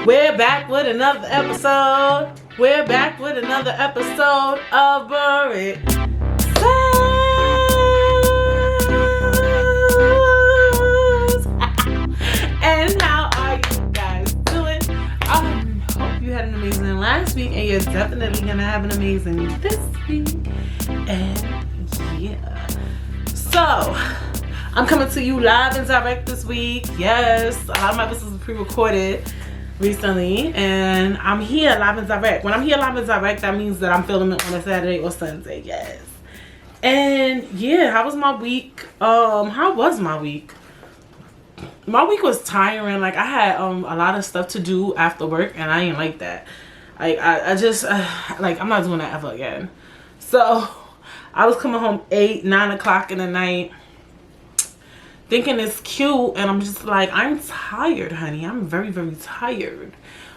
We're back with another episode. We're back with another episode of Britt Says. And how are you guys doing? I hope you had an amazing last week, and you're definitely gonna have an amazing this week. And yeah, so I'm coming to you live and direct this week. Yes, a lot of my episodes are pre-recorded recently, and I'm here live and direct. When I'm here live and direct, that means that I'm filming it on a Saturday or Sunday. Yes. And yeah, how was my week? How was my week? My week was tiring. Like, I had a lot of stuff to do after work, and I ain't like that. Like, I just like, I'm not doing that ever again. So I was coming home 8, 9 o'clock in the night, thinking it's cute, and I'm just like, I'm tired, honey. I'm very, very tired.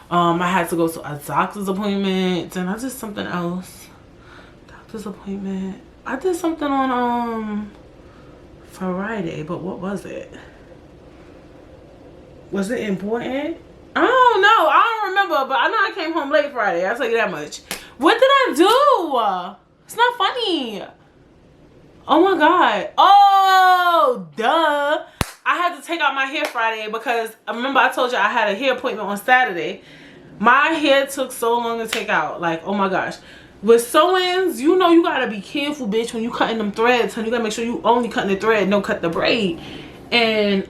I had to go to a doctor's appointment, and I did something else. Doctor's appointment. I did something on Friday, but what was it? Was it important? I don't know. I don't remember, but I know I came home late Friday. I'll tell you that much. What did I do? It's not funny. Oh my god. Oh, duh. I had to take out my hair Friday because remember I told you I had a hair appointment on Saturday. My hair took so long to take out. Like, oh my gosh. With sew-ins, you know you gotta be careful, bitch, when you cutting them threads. And you gotta make sure you only cutting the thread, no cut the braid. And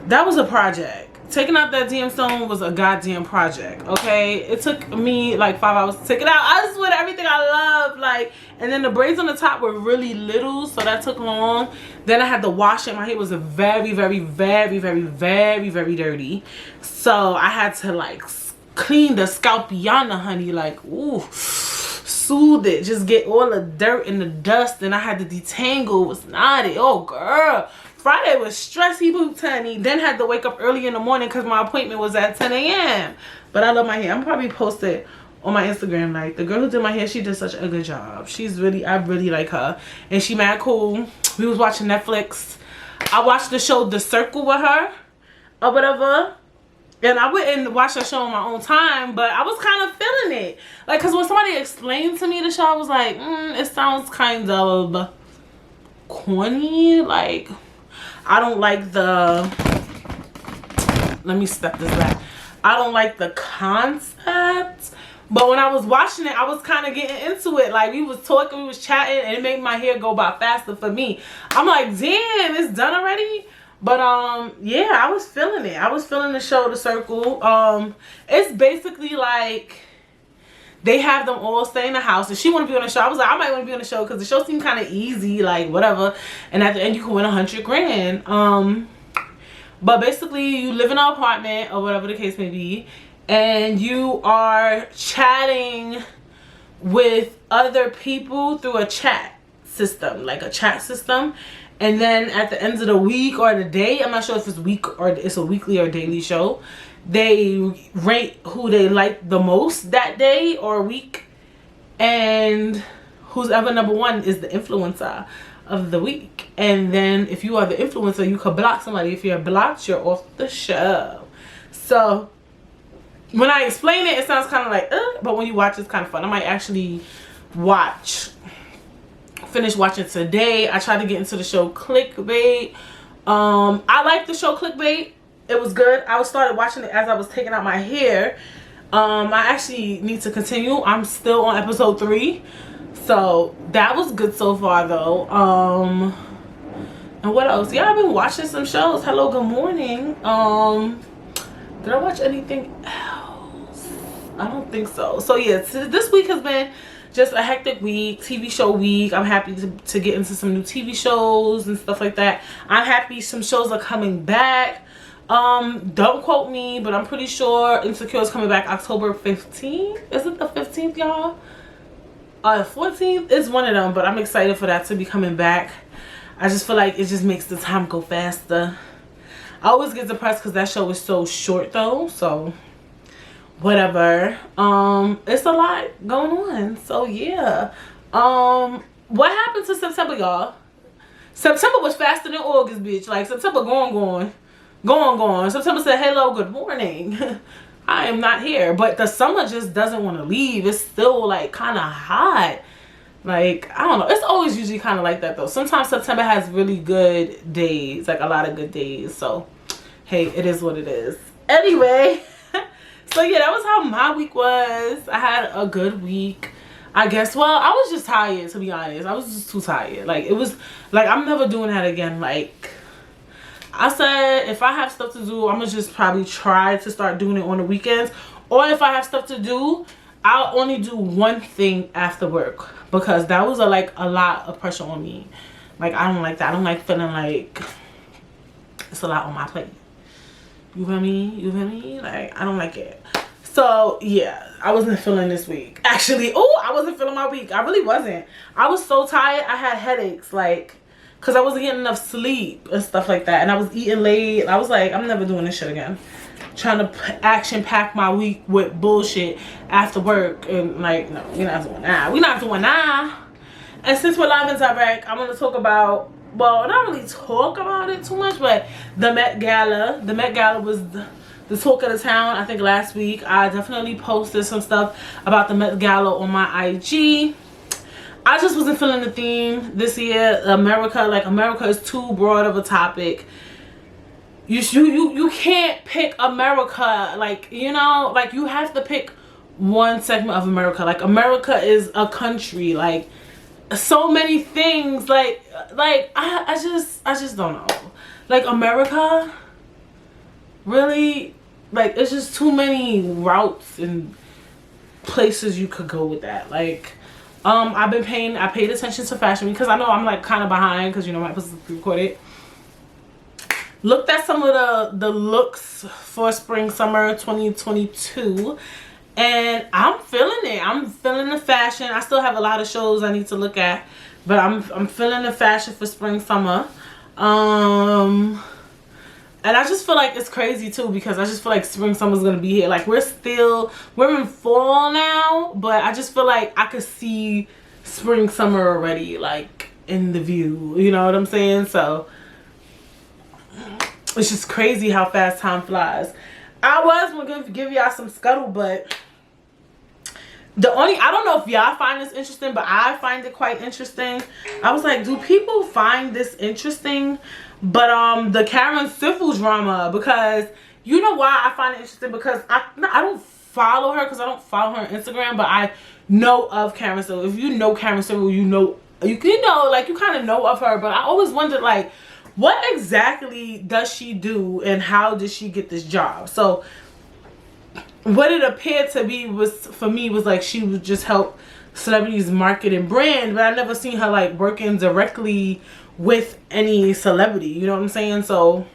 that was a project. Taking out that damn stone was a goddamn project, okay? It took me like 5 hours to take it out. I just went everything I love, like, and then the braids on the top were really little, so that took long. Then I had to wash it. My hair was very, very, very, very, very, very dirty. So I had to like clean the scalp beyond the honey, like, ooh, soothe it, just get all the dirt and the dust. And I had to detangle. It was naughty. Oh girl. Friday was stressy boots, honey. Then had to wake up early in the morning because my appointment was at 10 a.m. But I love my hair. I'm probably post it on my Instagram. Like, the girl who did my hair, she did such a good job. She's really, I really like her. And she mad cool. We was watching Netflix. I watched the show The Circle with her or whatever. And I wouldn't watch that show on my own time, but I was kind of feeling it. Like, because when somebody explained to me the show, I was like, it sounds kind of corny. Like, I don't like the, let me step this back. I don't like the concept. But when I was watching it, I was kind of getting into it. Like, we was talking, we was chatting, and it made my hair go by faster for me. I'm like, damn, it's done already? But, yeah, I was feeling it. I was feeling the show, The Circle. It's basically like they have them all stay in the house. And she want to be on the show. I was like, I might want to be on the show because the show seemed kind of easy, like, whatever. And at the end, you can win $100 grand. But basically, you live in an apartment or whatever the case may be. And you are chatting with other people through a chat system, like a chat system. And then at the end of the week or the day, I'm not sure if it's week or it's a weekly or daily show, they rate who they like the most that day or week, and who's ever number one is the influencer of the week. And then if you are the influencer, you could block somebody. If you're blocked, you're off the show. So when I explain it, it sounds kind of like but when you watch, it's kind of fun. I might actually finish watching today. I tried to get into the show Clickbait. I like the show Clickbait. It was good. I started watching it as I was taking out my hair. I actually need to continue. I'm still on episode 3. So that was good so far though. And what else? Yeah, I've been watching some shows. Hello, good morning. Did I watch anything else? I don't think so. So yeah, this week has been just a hectic week, TV show week. I'm happy to get into some new TV shows and stuff like that. I'm happy some shows are coming back. Don't quote me, but I'm pretty sure Insecure is coming back October 15th. Is it the 15th, y'all? 14th is one of them, but I'm excited for that to be coming back. I just feel like it just makes the time go faster. I always get depressed because that show is so short though, so whatever. It's a lot going on, so yeah. What happened to September, y'all? September was faster than August, bitch. Like, September gone. Go on. September said, hello, good morning. I am not here. But the summer just doesn't want to leave. It's still like kind of hot. Like, I don't know. It's always usually kind of like that though. Sometimes September has really good days. Like a lot of good days. So, hey, it is what it is. Anyway. So yeah, that was how my week was. I had a good week, I guess. Well, I was just tired, to be honest. I was just too tired. Like, it was, like, I'm never doing that again. Like, I said, if I have stuff to do, I'm gonna just probably try to start doing it on the weekends. Or if I have stuff to do, I'll only do one thing after work. Because that was, like, a lot of pressure on me. Like, I don't like that. I don't like feeling like it's a lot on my plate. You feel me? You feel me? Like, I don't like it. So, yeah. I wasn't feeling this week. Actually, I wasn't feeling my week. I really wasn't. I was so tired. I had headaches. Like, because I wasn't getting enough sleep and stuff like that. And I was eating late. I was like, I'm never doing this shit again. Trying to action-pack my week with bullshit after work. And, like, no, we're not doing that. We're not doing that. And since we're live and direct, I'm going to talk about, well, not really talk about it too much, but the Met Gala. The Met Gala was the talk of the town, I think, last week. I definitely posted some stuff about the Met Gala on my IG. I just wasn't feeling the theme this year. America is too broad of a topic. You can't pick America, like, you know, like, you have to pick one segment of America. Like, America is a country, like, so many things, like I just don't know. Like, America, really, like, it's just too many routes and places you could go with that. Like, I paid attention to fashion because I know I'm, like, kind of behind because, you know, my episode recorded. Looked at some of the looks for spring summer 2022, and I'm feeling it. I'm feeling the fashion. I still have a lot of shows I need to look at, but I'm feeling the fashion for spring summer. And I just feel like it's crazy too, because I just feel like spring summer is gonna be here. Like, we're in fall now, but I just feel like I could see spring summer already, like, in the view. You know what I'm saying? So it's just crazy how fast time flies. I was gonna give y'all some scuttlebutt. I don't know if y'all find this interesting, but I find it quite interesting. I was like, do people find this interesting? But the Karen Civil drama, because you know why I find it interesting? Because I don't follow her, because I don't follow her on Instagram, but I know of Karen Civil. If you know Karen Civil, you know, like, you kind of know of her. But I always wondered, like, what exactly does she do and how did she get this job? So what it appeared to be was like she would just help celebrities market and brand, but I never seen her, like, working directly with any celebrity, you know what I'm saying? So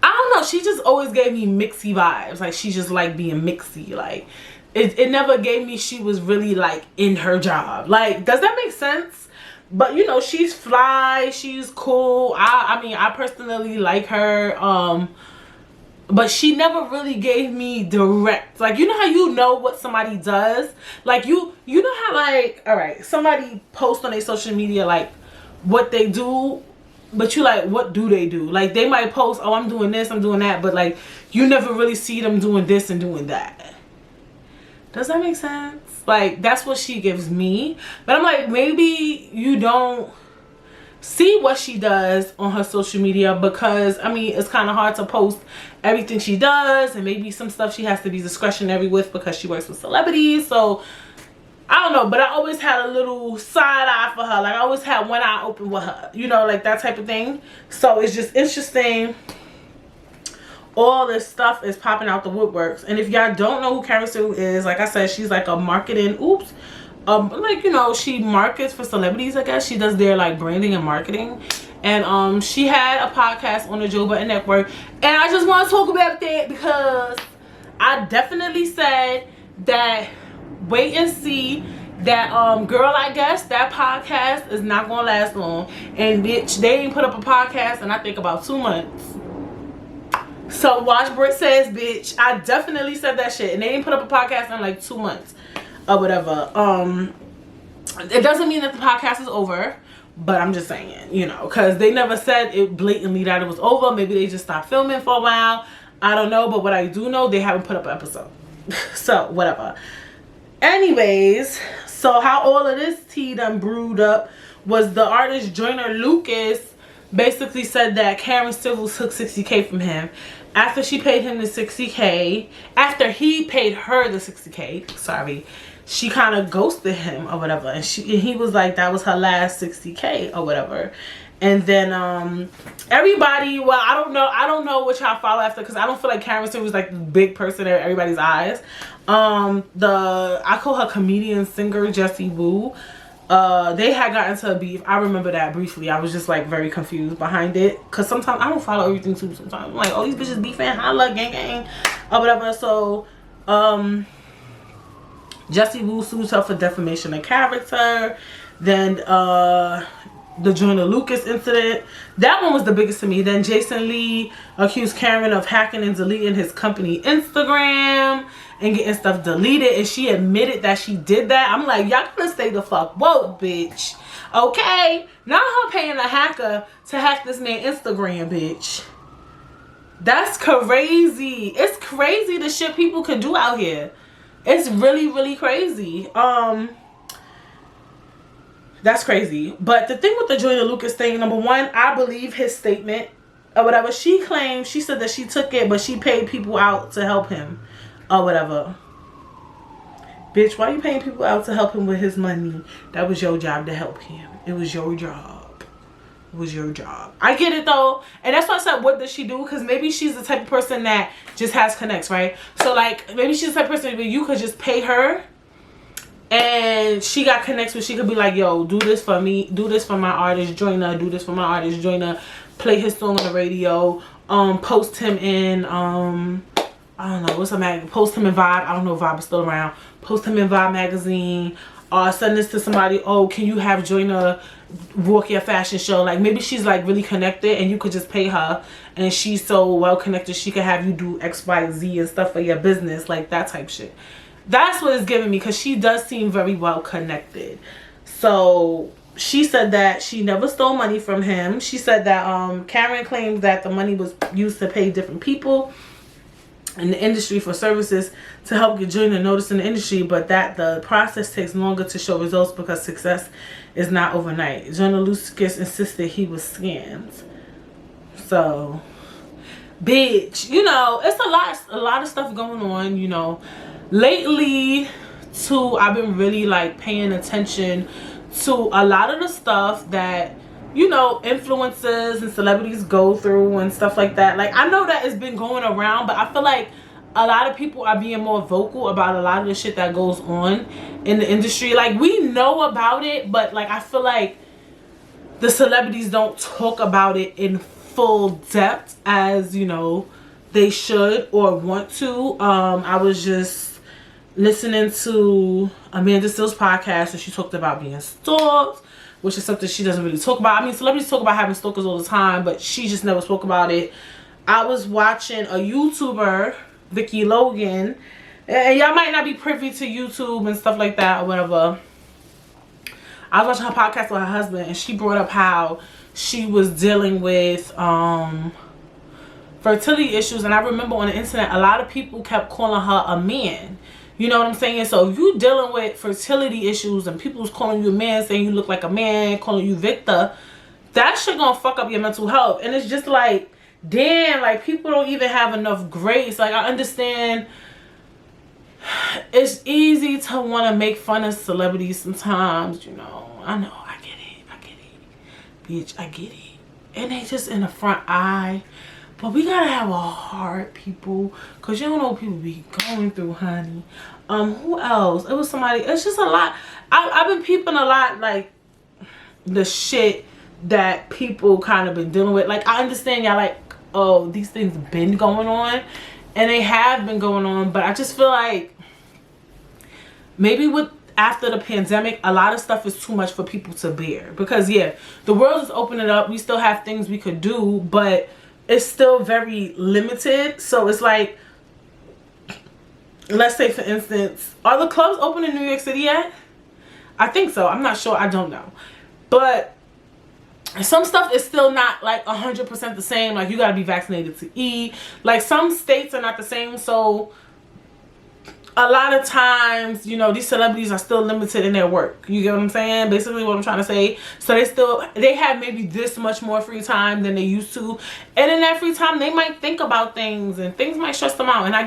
I don't know, she just always gave me mixy vibes. Like, she just like being mixy. Like, it never gave me she was really, like, in her job. Like, does that make sense? But, you know, she's fly, she's cool. I mean, I personally like her. But she never really gave me direct, like, you know how you know what somebody does? Like, you know how, like, all right, somebody posts on their social media, like, what they do, but you like, what do they do? Like, they might post, oh, I'm doing this, I'm doing that, but, like, you never really see them doing this and doing that. Does that make sense? Like, that's what she gives me. But I'm like, maybe you don't see what she does on her social media, because, I mean, it's kind of hard to post everything she does, and maybe some stuff she has to be discretionary with because she works with celebrities. So I don't know, but I always had a little side eye for her. Like, I always had one eye open with her, you know, like that type of thing. So it's just interesting. All this stuff is popping out the woodworks. And if y'all don't know who Karen Sue is, like I said, she's like a marketing, like, you know, she markets for celebrities, I guess. She does their, like, branding and marketing. And she had a podcast on the Joe Budden Network. And I just want to talk about that because I definitely said that wait and see that girl, I guess that podcast is not gonna last long. And bitch, they ain't put up a podcast in I think about 2 months. So watch Britt Says, bitch. I definitely said that shit, and they didn't put up a podcast in like 2 months or whatever. It doesn't mean that the podcast is over, But I'm just saying, you know, because they never said it blatantly that it was over. Maybe they just stopped filming for a while. I don't know. But what I do know, they haven't put up an episode. So, whatever. Anyways, so how all of this tea done brewed up was the artist Joyner Lucas basically said that Karen Civil took $60K from him. After she paid him the $60K, after he paid her the $60K, sorry, she kind of ghosted him or whatever. And he was like, that was her last $60K or whatever. And then everybody, well, I don't know what y'all follow after, because I don't feel like Karen Civil was like the big person in everybody's eyes. I call her comedian singer Jessie Woo. They had gotten into a beef. I remember that briefly. I was just like very confused behind it, because sometimes I don't follow everything too. Sometimes I'm like, oh, these bitches beefing, holla, gang gang, or whatever. So Jessie Woo sued her for defamation of character. Then the Joyner Lucas incident, that one was the biggest to me. Then Jason Lee accused Karen of hacking and deleting his company Instagram and getting stuff deleted, and she admitted that she did that. I'm like, y'all gotta stay the fuck woke, bitch. Okay, not her paying a hacker to hack this man Instagram, bitch. That's crazy. It's crazy the shit people can do out here. It's really, really crazy. That's crazy. But the thing with the Joyner Lucas thing, number one, I believe his statement or whatever. She claimed, she said that she took it, but she paid people out to help him or whatever. Bitch, why are you paying people out to help him with his money? That was your job to help him. It was your job. It was your job. I get it though. And that's why I said, what does she do? Because maybe she's the type of person that just has connects, right? So like, maybe she's the type of person where you could just pay her, and she got connects where she could be like, yo, do this for me, do this for my artist Joyner, do this for my artist Joyner, play his song on the radio, post him in I don't know, what's a mag, post him in Vibe, I don't know if Vibe is still around, post him in Vibe magazine, send this to somebody, oh, can you have Joyner walk your fashion show? Like, maybe she's like really connected and you could just pay her, and she's so well connected she could have you do X, Y, Z and stuff for your business, like that type shit. That's what it's giving me, because she does seem very well connected. So she said that she never stole money from him. She said that Karen claimed that the money was used to pay different people in the industry for services to help get Joyner noticed in the industry, but that the process takes longer to show results because success is not overnight. Joyner Lucas insisted he was scammed. So, bitch, you know, it's a lot of stuff going on, you know. Lately, too, I've been really like paying attention to a lot of the stuff that, you know, influencers and celebrities go through and stuff like that. Like, I know that it's been going around, but I feel like a lot of people are being more vocal about a lot of the shit that goes on in the industry. Like, we know about it, but like, I feel like the celebrities don't talk about it in full depth as, you know, they should or want to. I was just listening to Amanda Still's podcast, and she talked about being stalked, which is something she doesn't really talk about. I mean, celebrities talk about having stalkers all the time, but she just never spoke about it. I was watching a YouTuber, Vicky Logan, and y'all might not be privy to YouTube and stuff like that or whatever. I was watching her podcast with her husband, and she brought up how she was dealing with fertility issues. And I remember on the internet, a lot of people kept calling her a man. You know what I'm saying? So if you dealing with fertility issues and people's calling you a man, saying you look like a man, calling you Victor, that shit gonna fuck up your mental health. And it's just like, damn, like, people don't even have enough grace. Like, I understand it's easy to want to make fun of celebrities sometimes, you know. I know, I get it, bitch, I get it. And they just in the front eye. But we gotta have a heart, people, because you don't know what people be going through, honey. Who else? It was somebody, it's just a lot. I've been peeping a lot, like, the shit that people kind of been dealing with. Like, I understand y'all like, oh, these things been going on, and they have been going on, but I just feel like maybe with after the pandemic, a lot of stuff is too much for people to bear. Because yeah, the world is opening up, we still have things we could do, but it's still very limited. So it's like, let's say for instance, are the clubs open in New York City yet? I think so. I'm not sure. I don't know. But some stuff is still not like 100% the same. Like, you got to be vaccinated to eat. Like, some states are not the same. So a lot of times, you know, these celebrities are still limited in their work. You get what I'm saying? Basically what I'm trying to say. So they have maybe this much more free time than they used to. And in that free time, they might think about things and things might stress them out. And I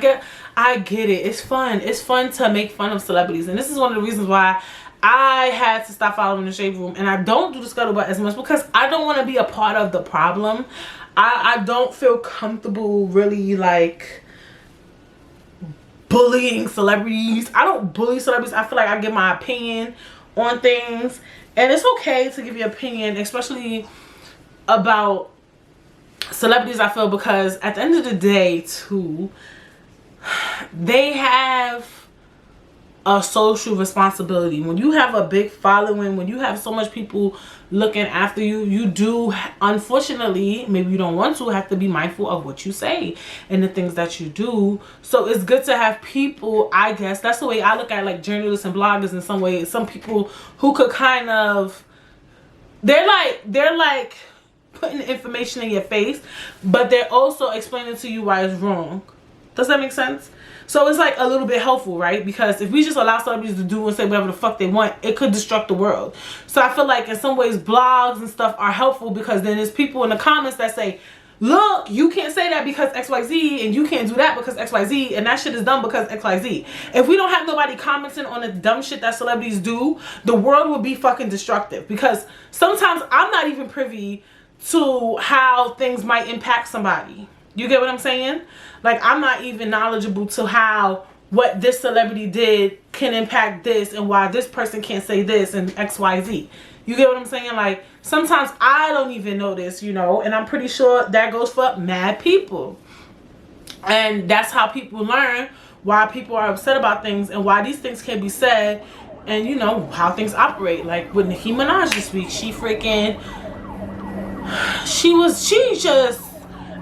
get it. It's fun. It's fun to make fun of celebrities. And this is one of the reasons why I had to stop following the Shade Room. And I don't do the Scuttlebutt as much because I don't want to be a part of the problem. I don't feel comfortable really like bullying celebrities. I don't bully celebrities. I feel like I give my opinion on things, and it's okay to give your opinion, especially about celebrities, I feel, because at the end of the day too, they have a social responsibility. When you have a big following, when you have so much people looking after you, you do, unfortunately, maybe you don't want to, have to be mindful of what you say and the things that you do. So it's good to have people, I guess that's the way I look at like journalists and bloggers in some way. Some people who could kind of, they're like putting information in your face, but they're also explaining to you why it's wrong. Does that make sense? So it's like a little bit helpful, right? Because if we just allow celebrities to do and say whatever the fuck they want, it could destruct the world. So I feel like in some ways blogs and stuff are helpful, because then there's people in the comments that say, look, you can't say that because XYZ, and you can't do that because XYZ, and that shit is dumb because XYZ. If we don't have nobody commenting on the dumb shit that celebrities do, the world will be fucking destructive. Because sometimes I'm not even privy to how things might impact somebody. You get what I'm saying? Like, I'm not even knowledgeable to how what this celebrity did can impact this, and why this person can't say this and XYZ. You get what I'm saying? Like, sometimes I don't even know this, you know, and I'm pretty sure that goes for mad people. And that's how people learn why people are upset about things and why these things can be said, and, you know, how things operate. Like with Nicki Minaj this week,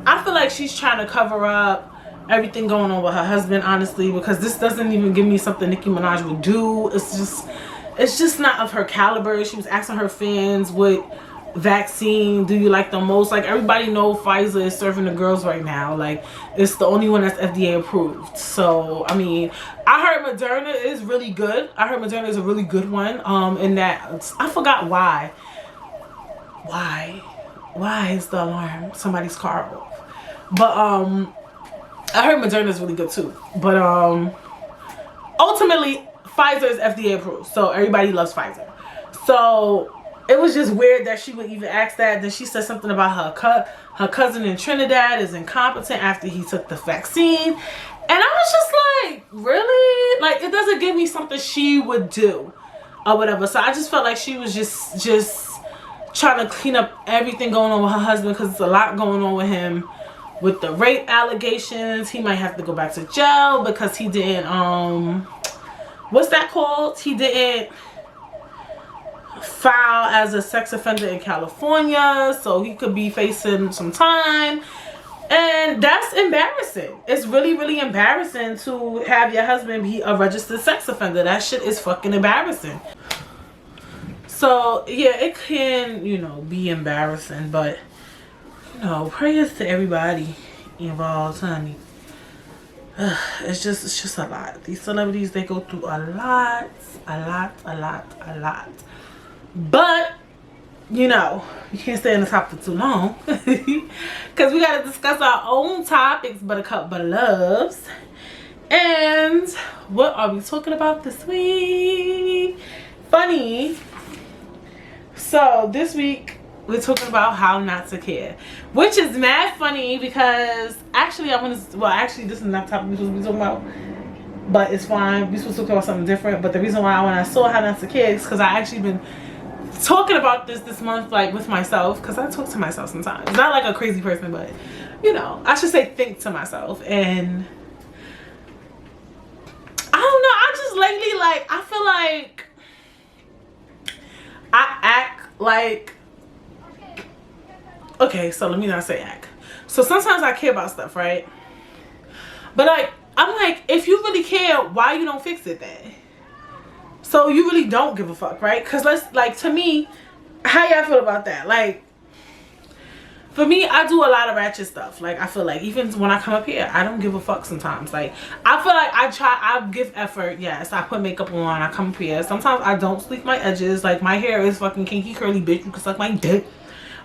I feel like she's trying to cover up everything going on with her husband, honestly, because this doesn't even give me something Nicki Minaj would do. It's just not of her caliber. She was asking her fans, what vaccine do you like the most? Like, everybody know Pfizer is serving the girls right now. Like, it's the only one that's FDA approved. So, I mean, I heard Moderna is really good. I heard Moderna is a really good one. In that, I forgot why. Why is the alarm? Somebody's car off. But I heard Moderna is really good too. But ultimately, Pfizer is FDA approved, so everybody loves Pfizer. So it was just weird that she would even ask that. Then she said something about her cousin in Trinidad is incompetent after he took the vaccine, and I was just like, really? Like, it doesn't give me something she would do or whatever. So I just felt like she was just trying to clean up everything going on with her husband, because it's a lot going on with him with the rape allegations. He might have to go back to jail because he didn't what's that called? He didn't file as a sex offender in California, so he could be facing some time. And that's embarrassing. It's really, really embarrassing to have your husband be a registered sex offender. That shit is fucking embarrassing. So yeah, it can, you know, be embarrassing, but, you know, prayers to everybody involved, honey. It's just a lot. These celebrities, they go through a lot. But, you know, you can't stay on the topic for too long, because we got to discuss our own topics, Buttercup but loves. And what are we talking about this week? Funny. So this week we're talking about how not to care, which is mad funny, because actually this is not the topic we're supposed to be talking about, but it's fine. We're supposed to talk about something different. But the reason why, when I saw how not to care, is because I actually been talking about this month, like, with myself, because I talk to myself sometimes. Not like a crazy person, but, you know, I should say think to myself. And I don't know, I just lately, like, I feel like I act like, okay, so let me not say act. So sometimes I care about stuff, right? But, like, I'm like, if you really care, why you don't fix it then? So you really don't give a fuck, right? Because to me, how y'all feel about that? Like, for me, I do a lot of ratchet stuff. Like, I feel like even when I come up here, I don't give a fuck sometimes. Like, I feel like I give effort. Yes, I put makeup on, I come up here. Sometimes I don't sleek my edges. Like, my hair is fucking kinky curly, bitch. You can suck my dick.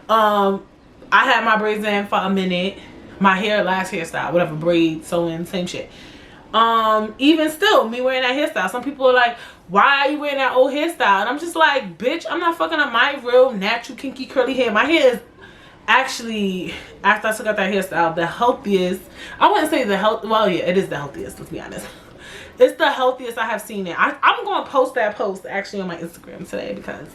I had my braids in for a minute. My hair, last hairstyle, whatever, braid, sewing, same shit. Even still, me wearing that hairstyle, some people are like, why are you wearing that old hairstyle? And I'm just like, bitch, I'm not fucking up my real natural kinky curly hair. My hair is actually, after I took out that hairstyle, the healthiest. I wouldn't say the health, well, yeah, it is the healthiest, let's be honest. It's the healthiest I have seen it. I'm going to post that post actually on my Instagram today, because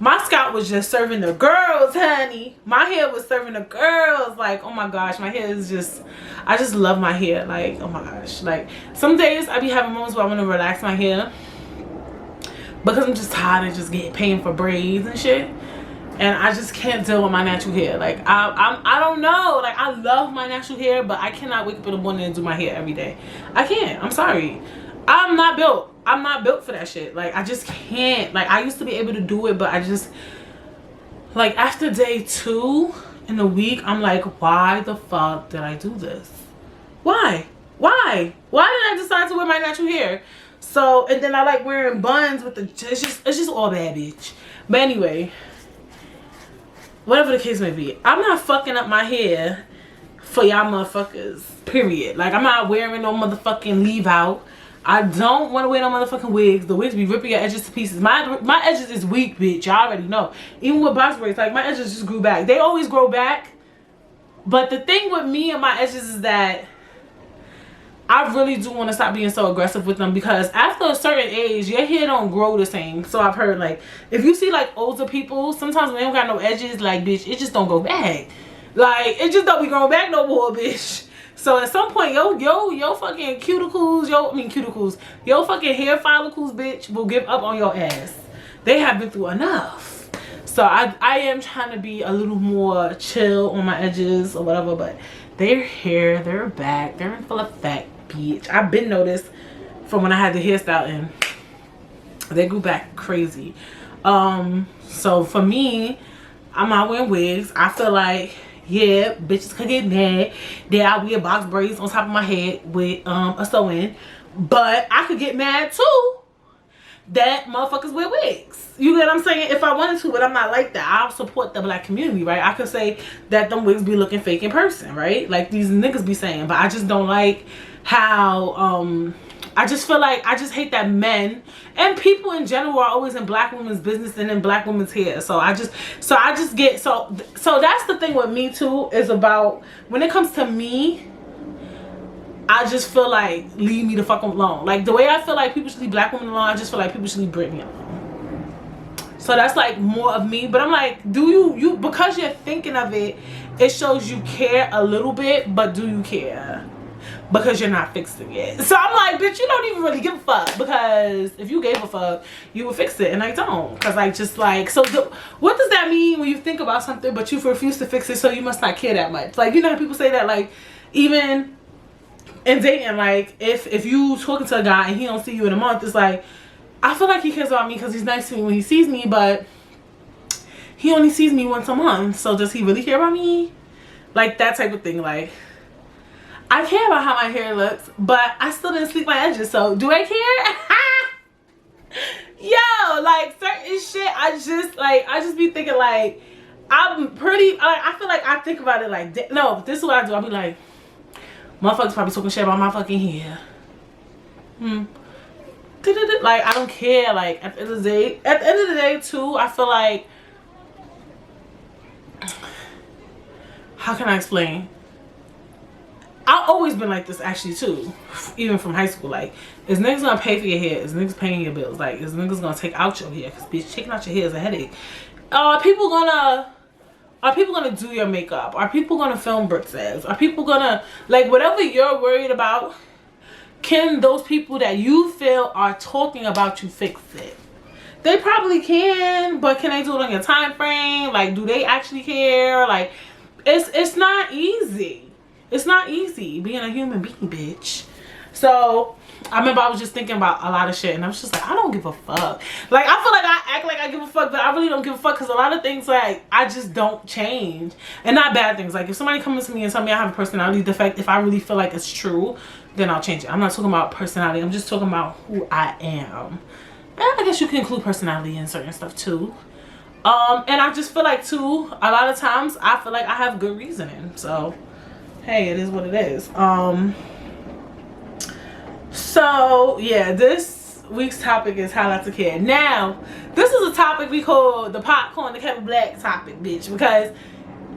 my scalp was just serving the girls, honey. My hair was serving the girls. Like, oh my gosh, my hair is just, I just love my hair. Like, oh my gosh. Like, some days I be having moments where I want to relax my hair, because I'm just tired of just paying for braids and shit. And I just can't deal with my natural hair. Like, I don't know. Like, I love my natural hair, but I cannot wake up in the morning and do my hair every day. I can't. I'm sorry. I'm not built for that shit. Like, I just can't. Like, I used to be able to do it, but I just, like, after day 2 in the week, I'm like, why the fuck did I do this? Why did I decide to wear my natural hair? So, and then I like wearing buns with the, it's just all bad, bitch. But anyway, whatever the case may be, I'm not fucking up my hair for y'all motherfuckers, period. Like, I'm not wearing no motherfucking leave out. I don't want to wear no motherfucking wigs. The wigs be ripping your edges to pieces. My edges is weak, bitch. Y'all already know. Even with box braids, like, my edges just grew back. They always grow back. But the thing with me and my edges is that I really do want to stop being so aggressive with them, because after a certain age, your hair don't grow the same. So I've heard, like, if you see, like, older people, sometimes when they don't got no edges, like, bitch, it just don't go back. Like, it just don't be growing back no more, bitch. So at some point, yo fucking cuticles, your fucking hair follicles, bitch, will give up on your ass. They have been through enough. So I am trying to be a little more chill on my edges or whatever, but they're here, they're back, they're in full effect, bitch. I've been noticed from when I had the hairstyle in. They grew back crazy. So for me, I'm not wearing wigs. I feel like, yeah, bitches could get mad that I wear box braids on top of my head with a sew-in, but I could get mad too that motherfuckers wear wigs. You get what I'm saying? If I wanted to, but I'm not like that. I'll support the black community, right? I could say that them wigs be looking fake in person, right? Like these niggas be saying, but I just don't like how I just feel like, I just hate that men and people in general are always in black women's business and in black women's hair. So that's the thing with me too, is about when it comes to me, I just feel like, leave me the fuck alone. Like, the way I feel like people should leave black women alone, I just feel like people should leave Britney alone. So that's like more of me. But I'm like, do you because you're thinking of it, it shows you care a little bit, but do you care? Because you're not fixing it. So I'm like, bitch, you don't even really give a fuck, because if you gave a fuck, you would fix it, and I don't. Because I just like, so what does that mean when you think about something but you refuse to fix it? So you must not care that much. Like, you know how people say that, like, even in dating, like, if you talking to a guy and he don't see you in a month, it's like, I feel like he cares about me because he's nice to me when he sees me, but he only sees me once a month. So does he really care about me? Like, that type of thing. Like, I care about how my hair looks, but I still didn't sleep my edges, so do I care? Yo, like, certain shit, I just be thinking, like, I'm pretty, I feel like I think about it like, no, this is what I do. I'll be like, motherfuckers probably talking shit about my fucking hair. Like, I don't care. Like, at the end of the day too, I feel like, how can I explain? I've always been like this actually too, even from high school. Like, is niggas gonna pay for your hair? Is niggas paying your bills? Like, is niggas gonna take out your hair? Because bitch, taking out your hair is a headache. Are people gonna do your makeup? Are people gonna film Britt Says? Are people gonna, like, whatever you're worried about, can those people that you feel are talking about you fix it? They probably can, but can they do it on your time frame? Like, do they actually care? Like, it's not easy. It's not easy being a human being, bitch. So I remember I was just thinking about a lot of shit, and I was just like, I don't give a fuck. Like, I feel like I act like I give a fuck, but I really don't give a fuck, because a lot of things, like, I just don't change. And not bad things. Like, if somebody comes to me and tell me I have a personality defect, if I really feel like it's true, then I'll change it. I'm not talking about personality. I'm just talking about who I am. And I guess you can include personality in certain stuff too. And I just feel like too, a lot of times I feel like I have good reasoning. So hey, it is what it is. So yeah, this week's topic is how not to care. Now, this is a topic we call the popcorn, the Kevin Black topic, bitch, because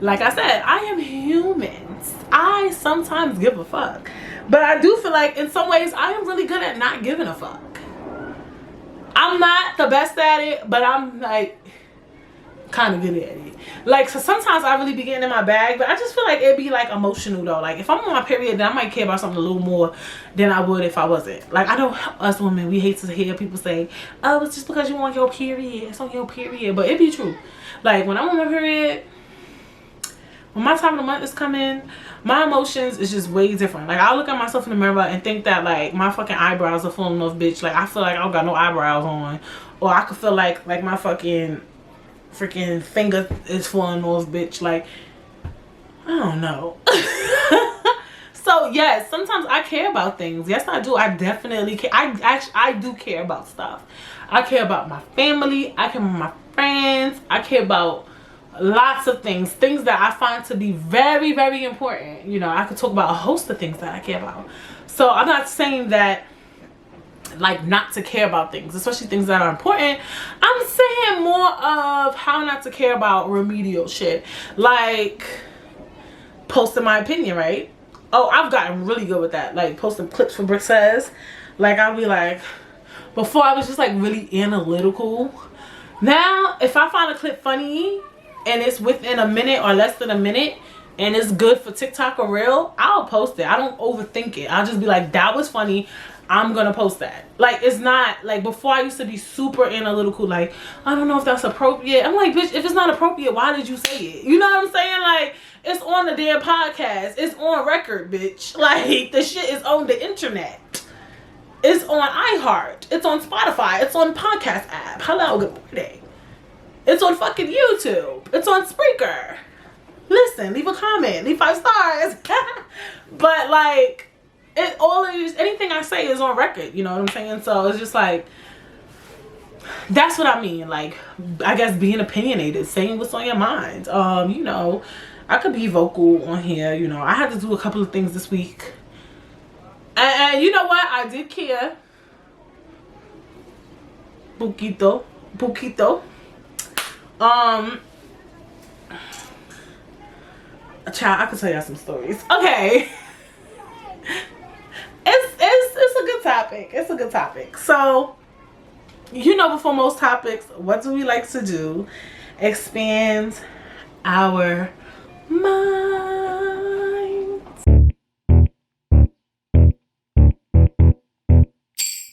like I said, I am human. I sometimes give a fuck, but I do feel like in some ways I am really good at not giving a fuck. I'm not the best at it, but I'm like kind of good at it. Like, so sometimes I really be getting in my bag, but I just feel like it'd be like emotional though. Like, if I'm on my period, then I might care about something a little more than I would if I wasn't. Like, I know us women, we hate to hear people say, oh, it's just because you want your period, it's on your period, but it be true. Like, when I'm on my period, when my time of the month is coming, my emotions is just way different. Like, I'll look at myself in the mirror and think that like my fucking eyebrows are falling off, bitch. Like, I feel like I don't got no eyebrows on, or I could feel like my fucking freaking finger is falling off, bitch. Like, I don't know. So yes, sometimes I care about things. Yes, I do. I definitely care. I do care about stuff. I care about my family. I care about my friends. I care about lots of things that I find to be very, very important. You know, I could talk about a host of things that I care about. So I'm not saying that like not to care about things, especially things that are important. I'm saying more of how not to care about remedial shit, like posting my opinion, right? Oh, I've gotten really good with that, like posting clips for Britt Says. Like, I'll be like, before I was just like really analytical. Now if I find a clip funny and it's within a minute or less than a minute and it's good for TikTok or Reel, I'll post it. I don't overthink it. I'll just be like, that was funny, I'm gonna post that. Like, it's not like before I used to be super analytical, like, I don't know if that's appropriate. I'm like, bitch, if it's not appropriate, why did you say it? You know what I'm saying? Like, it's on the damn podcast, it's on record, bitch. Like, the shit is on the internet. It's on iHeart, it's on Spotify, it's on podcast app. Hello, good morning. It's on fucking YouTube, it's on Spreaker. Listen, leave a comment, leave 5 stars. But like, it all is, anything I say is on record, you know what I'm saying? So it's just like, that's what I mean. Like, I guess being opinionated, saying what's on your mind. You know, I could be vocal on here. You know, I had to do a couple of things this week, and you know what, I did care. Poquito. Child, I could tell y'all some stories. Okay. It's a good topic. It's a good topic. So, you know, before most topics, what do we like to do? Expand our minds.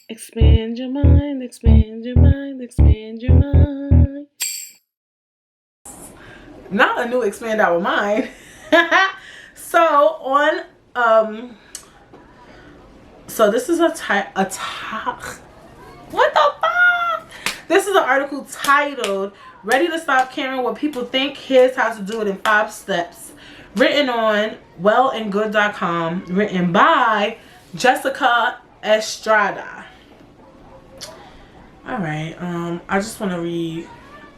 Expand your mind, expand your mind, expand your mind. Not a new expand our mind. So on so this is what the fuck? This is an article titled "Ready to Stop Caring What People Think? Here's How to Do It in 5 Steps." Written on wellandgood.com, written by Jessica Estrada. Alright, I just want to read.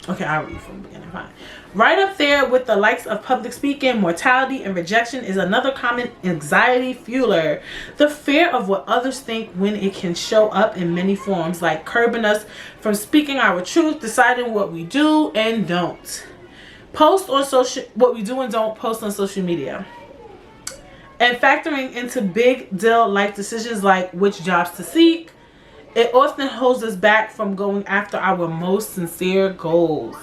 Okay, I'll read from the beginning. Fine. Right up there with the likes of public speaking, mortality, and rejection is another common anxiety fueler. The fear of what others think, when it can show up in many forms, like curbing us from speaking our truth, deciding what we do and don't. What we do and don't post on social media. And factoring into big deal life decisions like which jobs to seek. It often holds us back from going after our most sincere goals.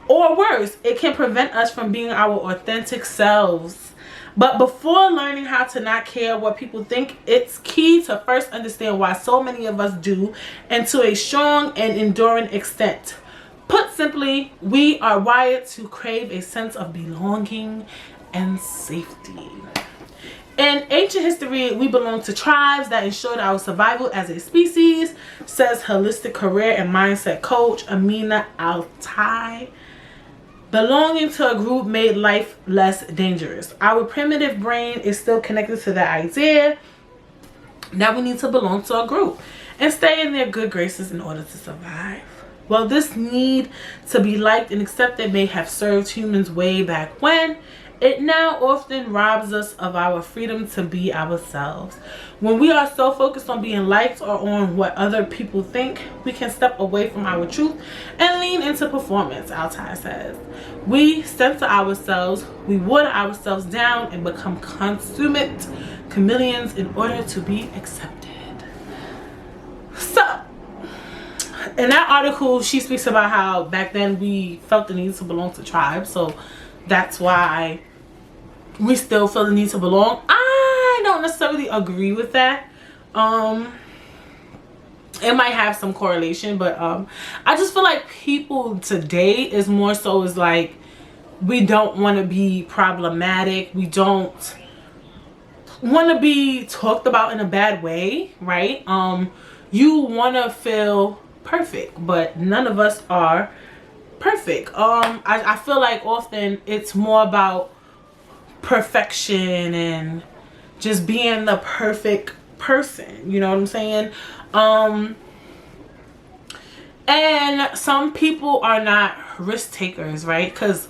Or worse, it can prevent us from being our authentic selves. But before learning how to not care what people think, it's key to first understand why so many of us do, and to a strong and enduring extent. Put simply, we are wired to crave a sense of belonging and safety. In ancient history, we belong to tribes that ensured our survival as a species, says holistic career and mindset coach Amina Altai. Belonging to a group made life less dangerous. Our primitive brain is still connected to the idea that we need to belong to a group and stay in their good graces in order to survive. Well, this need to be liked and accepted may have served humans way back when. It now often robs us of our freedom to be ourselves. When we are so focused on being liked or on what other people think, we can step away from our truth and lean into performance, Altai says. We censor ourselves, we water ourselves down and become consummate chameleons in order to be accepted. So, in that article, she speaks about how back then we felt the need to belong to tribes. So that's why we still feel the need to belong. I don't necessarily agree with that. It might have some correlation, but I just feel like people today is more so is like, we don't want to be problematic. We don't want to be talked about in a bad way, right? You want to feel perfect, but none of us are perfect. I feel like often it's more about perfection and just being the perfect person, you know what I'm saying? And some people are not risk takers, right? Because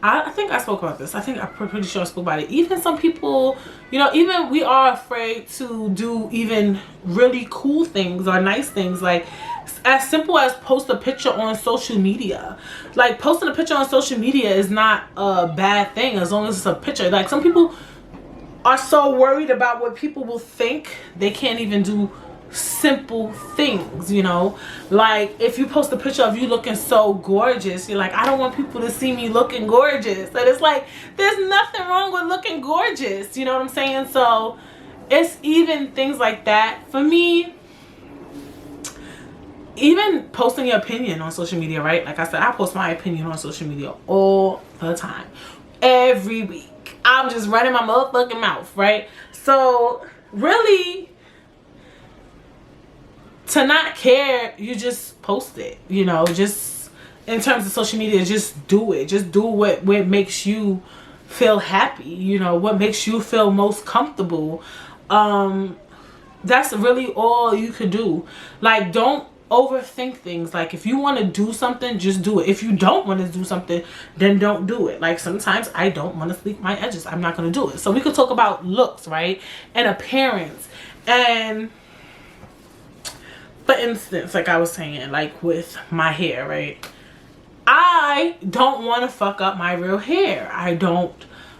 I think I spoke about this. I think I'm pretty sure I spoke about it. Even some people, you know, even we are afraid to do even really cool things or nice things, like as simple as post a picture on social media. Like posting a picture on social media is not a bad thing as long as it's a picture. Like some people are so worried about what people will think, they can't even do simple things, you know. Like if you post a picture of you looking so gorgeous, you're like, I don't want people to see me looking gorgeous. And it's like, there's nothing wrong with looking gorgeous, you know what I'm saying? So it's even things like that. For me, even posting your opinion on social media, right? Like I said, I post my opinion on social media all the time, every week. I'm just running my motherfucking mouth, right? So really, to not care, you just post it, you know. Just in terms of social media, just do it. Just do what makes you feel happy, you know, what makes you feel most comfortable. That's really all you could do. Like, don't overthink things. Like if you want to do something, just do it. If you don't want to do something, then don't do it. Like sometimes I don't want to sleek my edges, I'm not going to do it. So we could talk about looks, right, and appearance. And for instance, like I was saying, like with my hair, right, I don't want to fuck up my real hair. I don't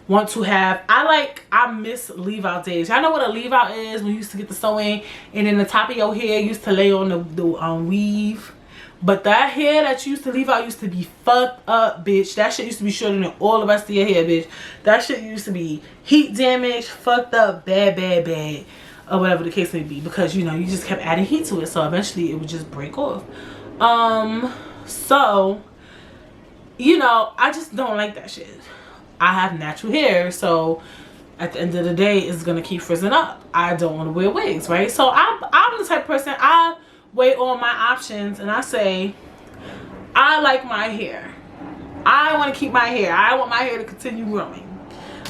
want to have, I miss leave out days. Y'all know what a leave out is? When you used to get the sewing and then the top of your hair used to lay on the weave. But that hair that you used to leave out used to be fucked up, bitch. That shit used to be shorter than all the rest of your hair, bitch. That shit used to be heat damage, fucked up, bad, or whatever the case may be, because you know you just kept adding heat to it, so eventually it would just break off. So you know, I just don't like that shit. I have natural hair, so at the end of the day, it's gonna keep frizzing up. I don't want to wear wigs, right? So I'm the type of person, I weigh all my options and I say, I like my hair. I want to keep my hair. I want my hair to continue growing.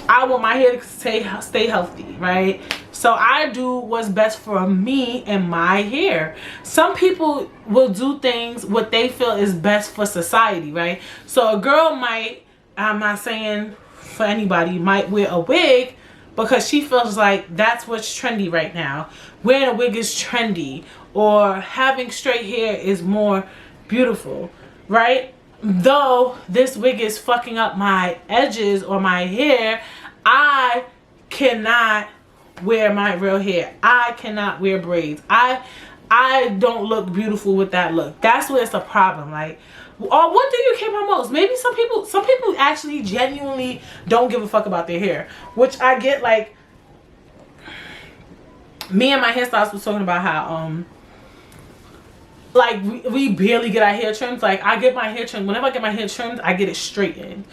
I want my hair to stay healthy, right? So I do what's best for me and my hair. Some people will do things what they feel is best for society, right? So a girl might, I'm not saying for anybody, might wear a wig because she feels like that's what's trendy right now. Wearing a wig is trendy, or having straight hair is more beautiful, right? Though this wig is fucking up my edges or my hair, I cannot wear my real hair. I cannot wear braids. I don't look beautiful with that look. That's where it's a problem. Like, or what do you care about most? Maybe some people actually genuinely don't give a fuck about their hair, which I get. Like, me and my hairstylist was talking about how like we barely get our hair trimmed. Like I get my hair trimmed. Whenever I get my hair trimmed, I get it straightened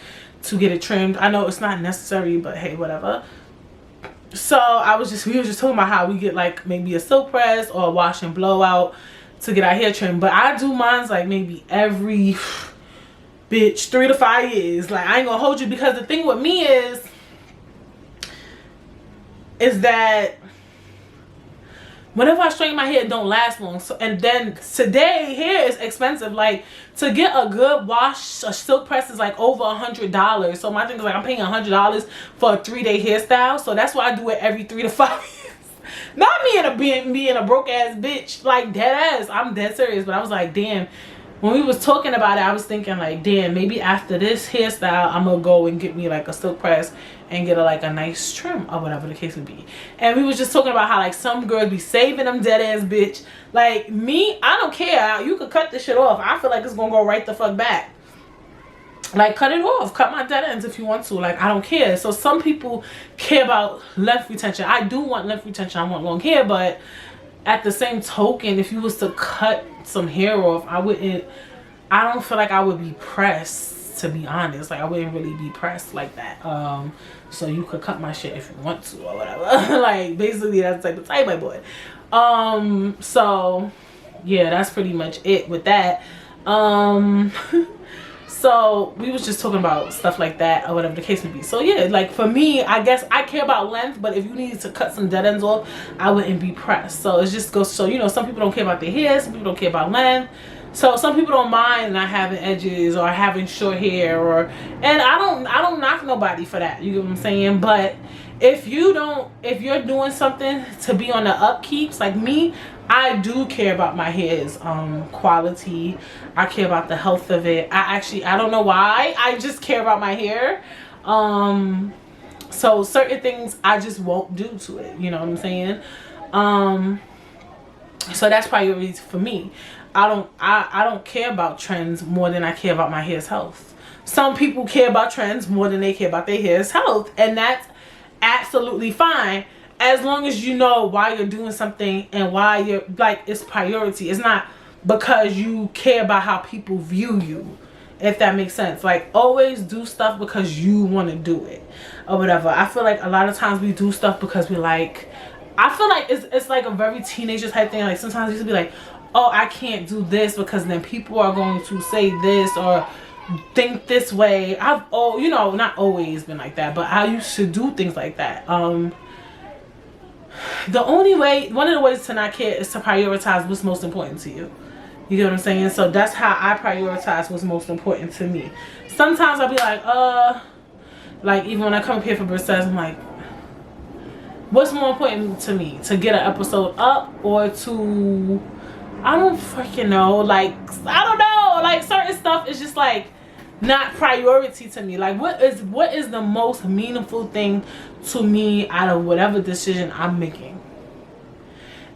to get it trimmed. I know it's not necessary, but hey, whatever. So we were just talking about how we get like maybe a silk press or a wash and blowout to get our hair trimmed. But I do mine's like maybe every 3 to 5 years. Like, I ain't gonna hold you, because the thing with me is that whenever I straighten my hair, it don't last long. So, and then today, hair is expensive. Like, to get a good wash, a silk press is like over $100. So my thing is like, I'm paying $100 for a 3-day hairstyle. So that's why I do it every 3 to 5 years. Not being a broke ass bitch, like dead ass. I'm dead serious. But I was like, damn. When we was talking about it, I was thinking like, damn, maybe after this hairstyle, I'm gonna go and get me like a silk press and get a nice trim or whatever the case would be. And we was just talking about how like some girls be saving them dead ass bitch. Like me, I don't care. You could cut this shit off. I feel like it's gonna go right the fuck back. Like, cut it off. Cut my dead ends if you want to. Like, I don't care. So some people care about length retention. I do want length retention. I want long hair, but at the same token, if you was to cut some hair off, I don't feel like I would be pressed, to be honest. Like, I wouldn't really be pressed like that. So you could cut my shit if you want to or whatever. Like, basically that's like the type, my boy. So yeah, that's pretty much it with that. So we was just talking about stuff like that or whatever the case may be. So yeah, like for me, I guess I care about length, but if you needed to cut some dead ends off, I wouldn't be pressed. So it just goes to show, you know, some people don't care about their hair, some people don't care about length. So some people don't mind not having edges or having short hair, and I don't knock nobody for that. You get what I'm saying? But if you're doing something to be on the upkeeps, like me, I do care about my hair's quality. I care about the health of it. I don't know why. I just care about my hair. So certain things I just won't do to it. You know what I'm saying? So that's priorities for me. I don't care about trends more than I care about my hair's health. Some people care about trends more than they care about their hair's health, and that's absolutely fine, as long as you know why you're doing something and why you're like, it's priority. It's not because you care about how people view you, if that makes sense. Like, always do stuff because you want to do it or whatever. I feel like a lot of times we do stuff because we like, I feel like it's like a very teenager type thing. Like, sometimes you used to be like, oh, I can't do this because then people are going to say this or think this way. You know, not always been like that, but I used to do things like that. The only way, one of the ways to not care is to prioritize what's most important to you. You get what I'm saying? So that's how I prioritize what's most important to me. Sometimes I'll be like even when I come up here for Britt Says, I'm like, what's more important to me? To get an episode up or to, I don't freaking know. Like, I don't know. Like, certain stuff is just like not priority to me. Like, what is the most meaningful thing to me out of whatever decision I'm making?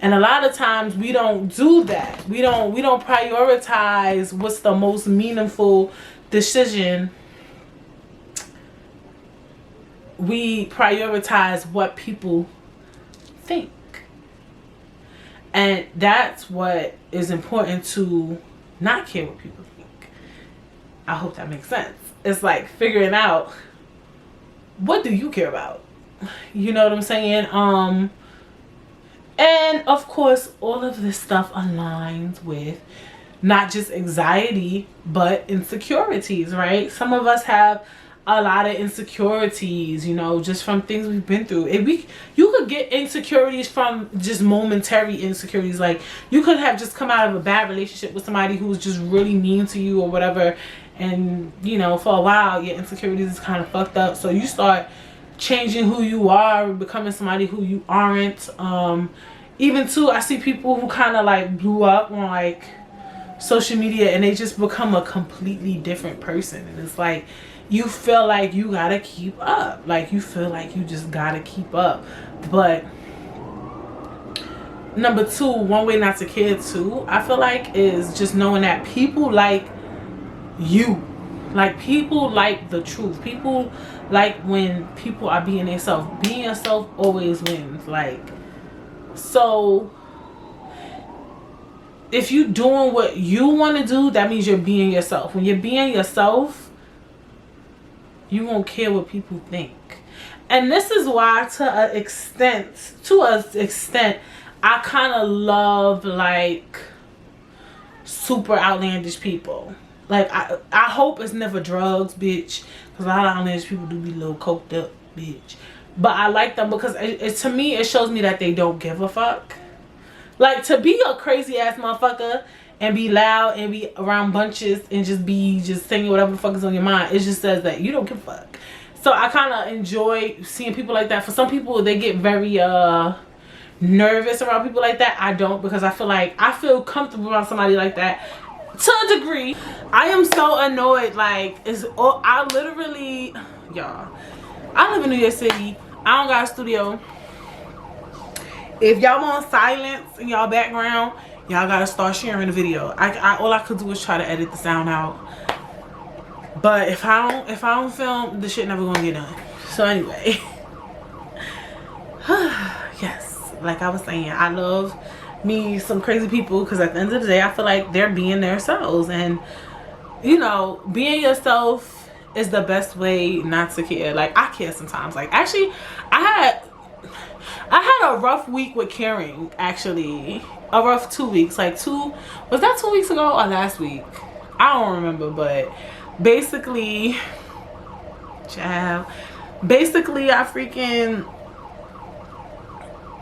And a lot of times we don't do that. We don't prioritize what's the most meaningful decision. We prioritize what people think. And that's what is important, to not care what people think. I hope that makes sense. It's like figuring out, what do you care about? You know what I'm saying? And of course, all of this stuff aligns with not just anxiety, but insecurities, right? Some of us have a lot of insecurities, you know, just from things we've been through. You could get insecurities from just momentary insecurities. Like, you could have just come out of a bad relationship with somebody who was just really mean to you or whatever, and you know, for a while your insecurities is kind of fucked up, so you start changing who you are, becoming somebody who you aren't. Even too, I see people who kind of like blew up on like social media and they just become a completely different person, and it's like, you feel like you gotta keep up. Like, you feel like you just gotta keep up. But number two, one way not to care too, I feel like, is just knowing that people like you. Like, people like the truth. People like when people are being themselves. Being yourself always wins. Like, so if you doing what you want to do, that means you're being yourself. When you're being yourself, you won't care what people think. And this is why to an extent, I kind of love like super outlandish people. Like I hope it's never drugs, bitch, because a lot of outlandish people do be a little coked up, bitch. But I like them because to me it shows me that they don't give a fuck. Like, to be a crazy ass motherfucker and be loud and be around bunches and just saying whatever the fuck is on your mind, it just says that you don't give a fuck. So I kind of enjoy seeing people like that. For some people, they get very nervous around people like that. I don't, because I feel comfortable around somebody like that to a degree. I am so annoyed. Like, I literally, y'all, I live in New York City. I don't got a studio. If y'all want silence in y'all background, y'all gotta start sharing the video. All I could do is try to edit the sound out. But if I don't film, the shit never gonna get done. So anyway, yes, like I was saying, I love me some crazy people, because at the end of the day, I feel like they're being themselves, and you know, being yourself is the best way not to care. Like, I care sometimes. Like, actually, I had a rough week with caring, actually. A rough 2 weeks. Like, was that 2 weeks ago or last week? I don't remember, but basically, child, basically I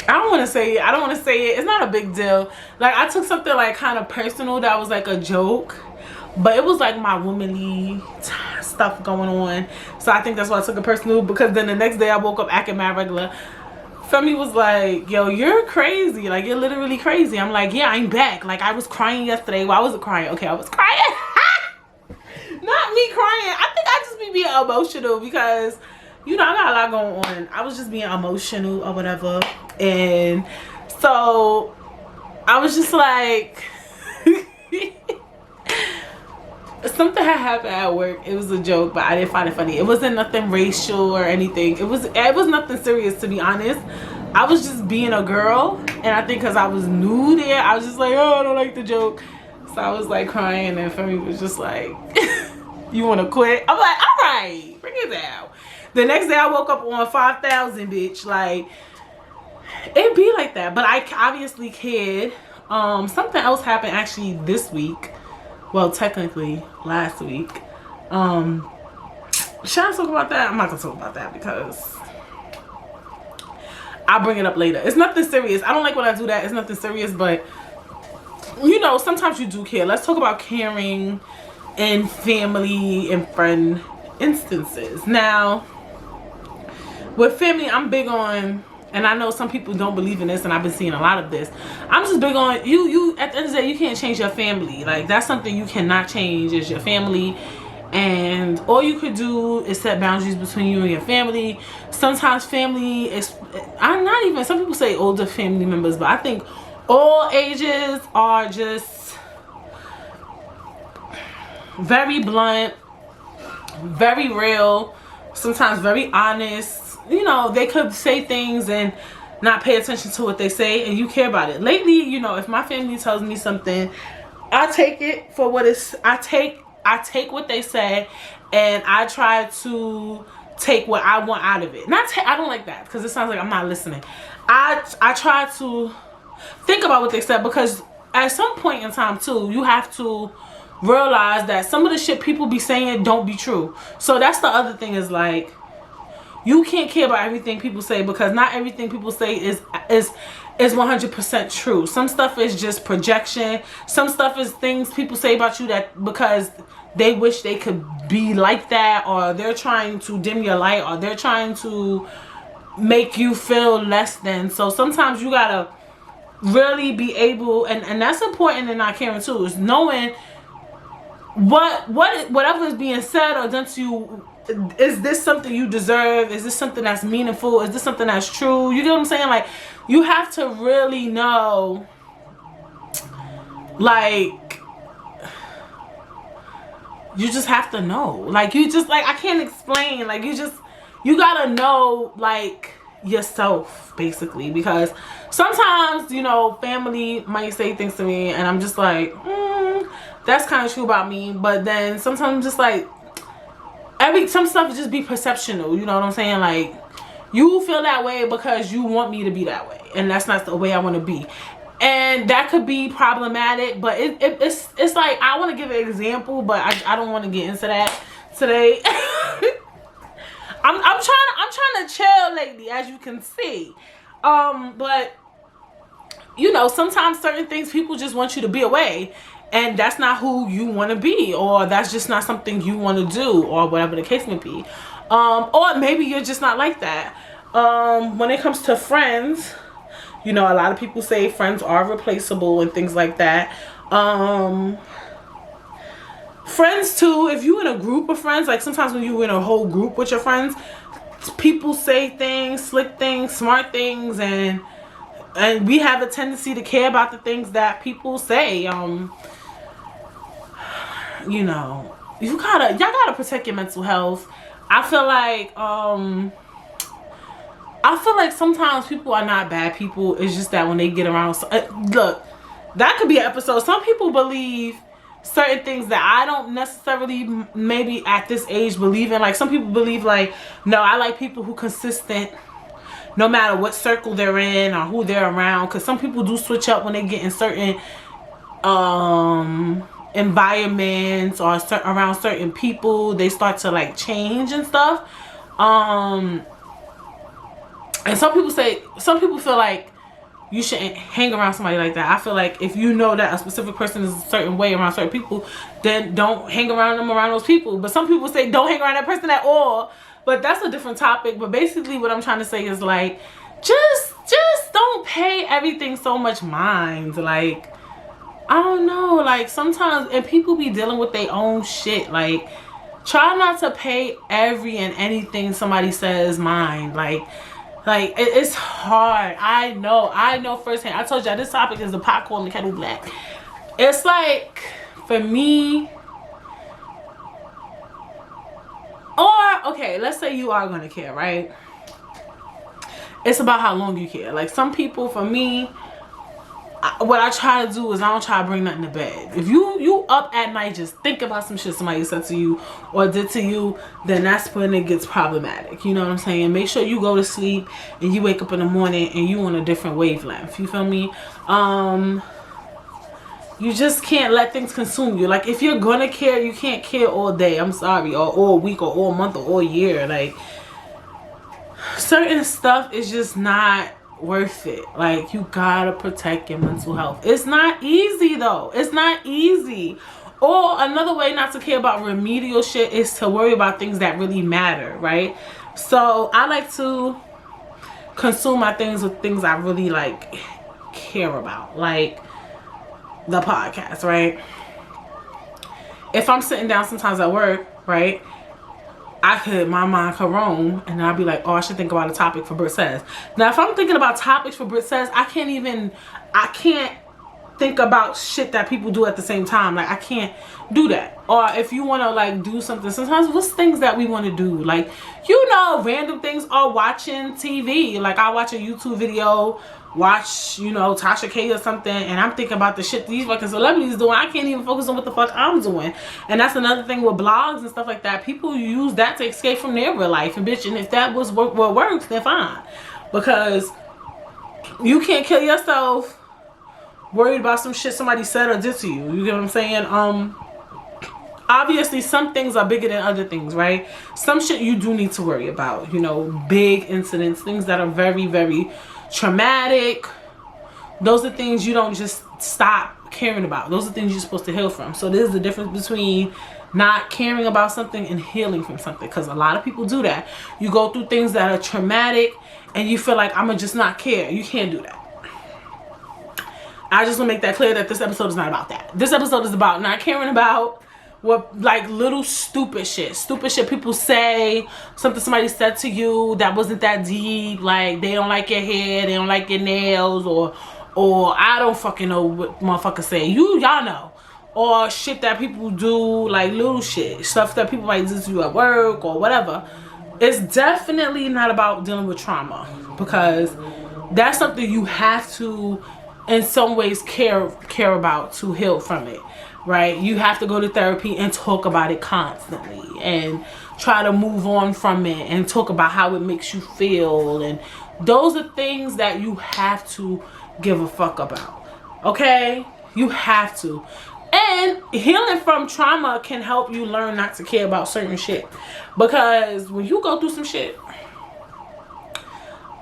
don't want to say it. It's not a big deal. Like, I took something like kind of personal that was like a joke, but it was like my womanly stuff going on. So I think that's why I took it personal, because then the next day I woke up acting mad regular. Femi was like, yo, you're crazy. Like, you're literally crazy. I'm like, yeah, I'm back. Like, I was crying yesterday. Well, I wasn't crying. Okay, I was crying. Not me crying. I think I just be being emotional because, you know, I got a lot going on. I was just being emotional or whatever. And so I was just like, something had happened at work. It was a joke, but I didn't find it funny. It wasn't nothing racial or anything. It was nothing serious, to be honest. I was just being a girl, and I think because I was new there, I was just like, oh, I don't like the joke. So I was like crying, and Femi was just like, you want to quit? I'm like, all right, bring it down. The next day I woke up on 5,000, bitch. Like, it be like that. But I obviously cared. Something else happened actually this week. Well, technically last week. Should I talk about that? I'm not gonna talk about that because I'll bring it up later. It's nothing serious. I don't like when I do that. It's nothing serious, but you know, sometimes you do care. Let's talk about caring in family and friend instances. Now, with family, I'm big on, and I know some people don't believe in this, and I've been seeing a lot of this. I'm just big on, you at the end of the day, you can't change your family. Like, that's something you cannot change, is your family. And all you could do is set boundaries between you and your family. Sometimes family is, I'm not even, some people say older family members, but I think all ages are just very blunt, very real, sometimes very honest. You know, they could say things and not pay attention to what they say, and you care about it. Lately, you know, if my family tells me something, I take it for what it's, I take what they say, and I try to take what I want out of it. I don't like that, because it sounds like I'm not listening. I try to think about what they said, because at some point in time too, you have to realize that some of the shit people be saying don't be true. So that's the other thing, is like, you can't care about everything people say, because not everything people say is 100% true. Some stuff is just projection. Some stuff is things people say about you that because they wish they could be like that, or they're trying to dim your light, or they're trying to make you feel less than. So sometimes you gotta really be able, and that's important in not caring too, is knowing whatever is being said or done to you, is this something you deserve? Is this something that's meaningful? Is this something that's true? You get what I'm saying? Like, you have to really know, like, you just have to know. Like, you just, like, I can't explain. Like, you gotta know, like, yourself, basically. Because sometimes, you know, family might say things to me, and I'm just like, that's kind of true about me. But then sometimes I'm just like, some stuff just be perceptional, you know what I'm saying? Like, You feel that way because you want me to be that way, and that's not the way I want to be. And that could be problematic, but it's like, I want to give an example, but I don't want to get into that today. I'm trying to chill lately, as you can see. But you know, sometimes certain things, people just want you to be away, and that's not who you want to be, or that's just not something you want to do, or whatever the case may be. Or maybe you're just not like that. When it comes to friends, you know, a lot of people say friends are replaceable and things like that. Friends too, if you're in a group of friends, like sometimes when you're in a whole group with your friends, people say things, slick things, smart things, and we have a tendency to care about the things that people say. You know, y'all gotta protect your mental health. I feel like sometimes people are not bad people. It's just that when they get around, look, that could be an episode. Some people believe certain things that I don't necessarily, maybe at this age, believe in. Like, some people believe, like, no, I like people who consistent no matter what circle they're in or who they're around, because some people do switch up when they get in certain environments or around certain people. They start to like change and stuff. And some people feel like you shouldn't hang around somebody like that. I feel like if you know that a specific person is a certain way around certain people, then don't hang around them, around those people. But some people say don't hang around that person at all. But that's a different topic. But basically what I'm trying to say is, like, just don't pay everything so much mind. Like, I don't know, like, sometimes, and people be dealing with their own shit. Like, try not to pay every and anything somebody says mind. Like it's hard. I know firsthand. I told y'all this topic is the pot calling the kettle black. It's like, for me, or okay, let's say you are gonna care, right? It's about how long you care. Like, some people, for me, what I try to do is I don't try to bring nothing to bed. If you up at night just think about some shit somebody said to you or did to you, then that's when it gets problematic. You know what I'm saying? Make sure you go to sleep and you wake up in the morning and you on a different wavelength. You feel me? You just can't let things consume you. Like, if you're gonna care, you can't care all day. I'm sorry. Or all week or all month or all year. Like, certain stuff is just not worth it. Like, you gotta protect your mental health. It's not easy though. It's not easy. Or another way not to care about remedial shit is to worry about things that really matter, right? So I like to consume my things with things I really like care about, like the podcast, right? If I'm sitting down sometimes at work, right, my mind could roam, and I'll be like, oh, I should think about a topic for Britt Says. Now, if I'm thinking about topics for Britt Says, I can't think about shit that people do at the same time. Like, I can't do that. Or if you want to, like, do something, sometimes what's things that we want to do? Like, you know, random things, or watching TV. Like, I watch a YouTube video, watch, you know, Tasha K or something, and I'm thinking about the shit these fucking celebrities doing. I can't even focus on what the fuck I'm doing. And that's another thing with blogs and stuff like that. People use that to escape from their real life. And bitch, and if that was what works, then fine. Because you can't kill yourself worried about some shit somebody said or did to you. You get what I'm saying? Obviously, some things are bigger than other things, right? Some shit you do need to worry about. You know, big incidents, things that are very, very traumatic. Those are things you don't just stop caring about. Those are things you're supposed to heal from. So there's the difference between not caring about something and healing from something, because a lot of people do that. You go through things that are traumatic and you feel like, I'm gonna just not care. You can't do that. I just want to make that clear that this episode is not about that. This episode is about not caring about what, like, little stupid shit people say, something somebody said to you that wasn't that deep. Like, they don't like your hair, they don't like your nails, or I don't fucking know what motherfuckers say. Y'all know. Or shit that people do, like little shit, stuff that people might do to you at work or whatever. It's definitely not about dealing with trauma, because that's something you have to in some ways care about to heal from it, right? You have to go to therapy and talk about it constantly and try to move on from it and talk about how it makes you feel. And those are things that you have to give a fuck about, okay? You have to. And healing from trauma can help you learn not to care about certain shit, because when you go through some shit,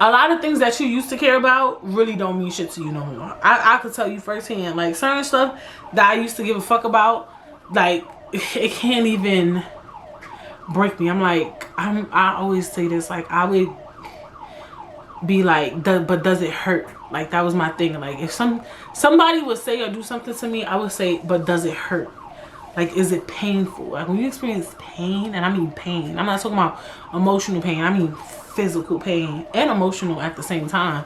a lot of things that you used to care about really don't mean shit to you no more. I could tell you firsthand, like certain stuff that I used to give a fuck about, like it can't even break me. I'm like, I always say this, like I would be like, but does it hurt? Like that was my thing. Like if somebody would say or do something to me, I would say, but does it hurt? Like, is it painful? Like when you experience pain, and I mean pain, I'm not talking about emotional pain, I mean physical pain and emotional at the same time.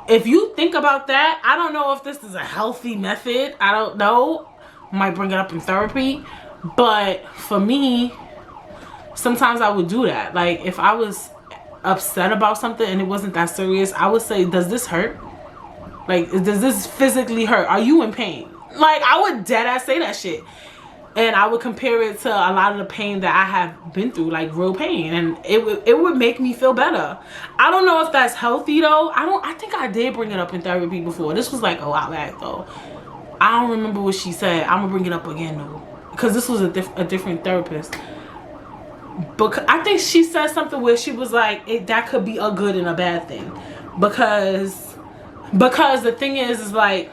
If you think about that, I don't know if this is a healthy method. I don't know. Might bring it up in therapy. But for me, sometimes I would do that. Like if I was upset about something and it wasn't that serious, I would say, does this hurt? Like, does this physically hurt? Are you in pain? Like, I would dead ass say that shit. And I would compare it to a lot of the pain that I have been through, like real pain, and it would make me feel better. I don't know if that's healthy though. I think I did bring it up in therapy before. This was like a while back though. I don't remember what she said. I'm gonna bring it up again though, because this was a different therapist. But I think she said something where she was like, that could be a good and a bad thing, because the thing is like,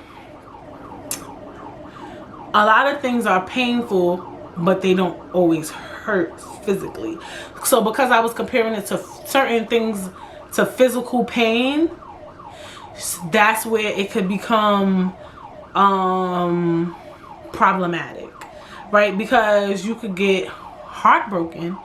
a lot of things are painful, but they don't always hurt physically. So because I was comparing it to certain things, to physical pain, that's where it could become problematic, right? Because you could get heartbroken,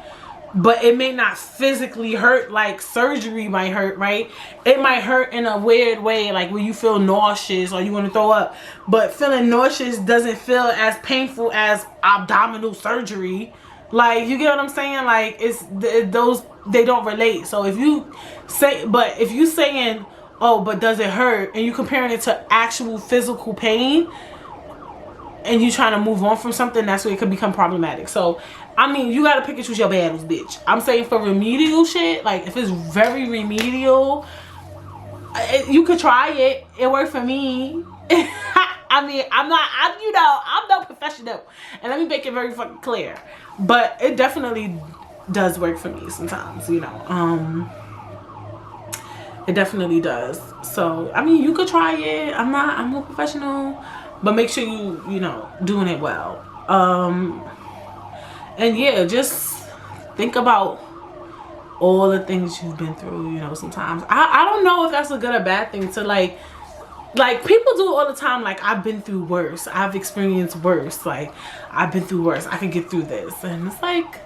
but it may not physically hurt like surgery might hurt, right? It might hurt in a weird way, like when you feel nauseous or you want to throw up. But feeling nauseous doesn't feel as painful as abdominal surgery. Like, you get what I'm saying? Like, those, they don't relate. So if you say, but if you saying, oh, but does it hurt? And you comparing it to actual physical pain, and you trying to move on from something, that's where it could become problematic. So, I mean, you gotta pick and choose your battles, bitch. I'm saying for remedial shit, like if it's very remedial, you could try it. It worked for me. I mean, I'm no professional, and let me make it very fucking clear. But it definitely does work for me sometimes, you know. It definitely does. So, I mean, you could try it. I'm no professional, but make sure you know, doing it well. And yeah, just think about all the things you've been through, you know. Sometimes I don't know if that's a good or bad thing to like people do all the time, like I've been through worse, I've experienced worse, like I've been through worse, I can get through this. And it's like,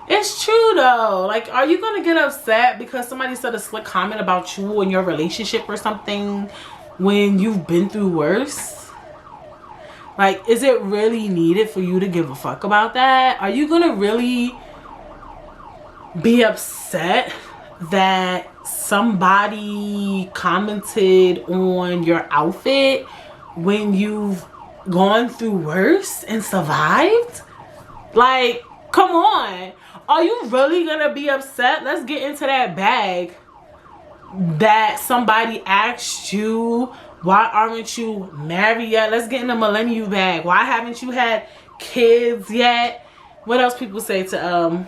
it's true though. Like, are you gonna get upset because somebody said a slick comment about you and your relationship or something when you've been through worse? Like, is it really needed for you to give a fuck about that? Are you gonna really be upset that somebody commented on your outfit when you've gone through worse and survived? Like, come on. Are you really gonna be upset? Let's get into that bag that somebody asked you, why aren't you married yet? Let's get in the millennial bag. Why haven't you had kids yet? What else people say to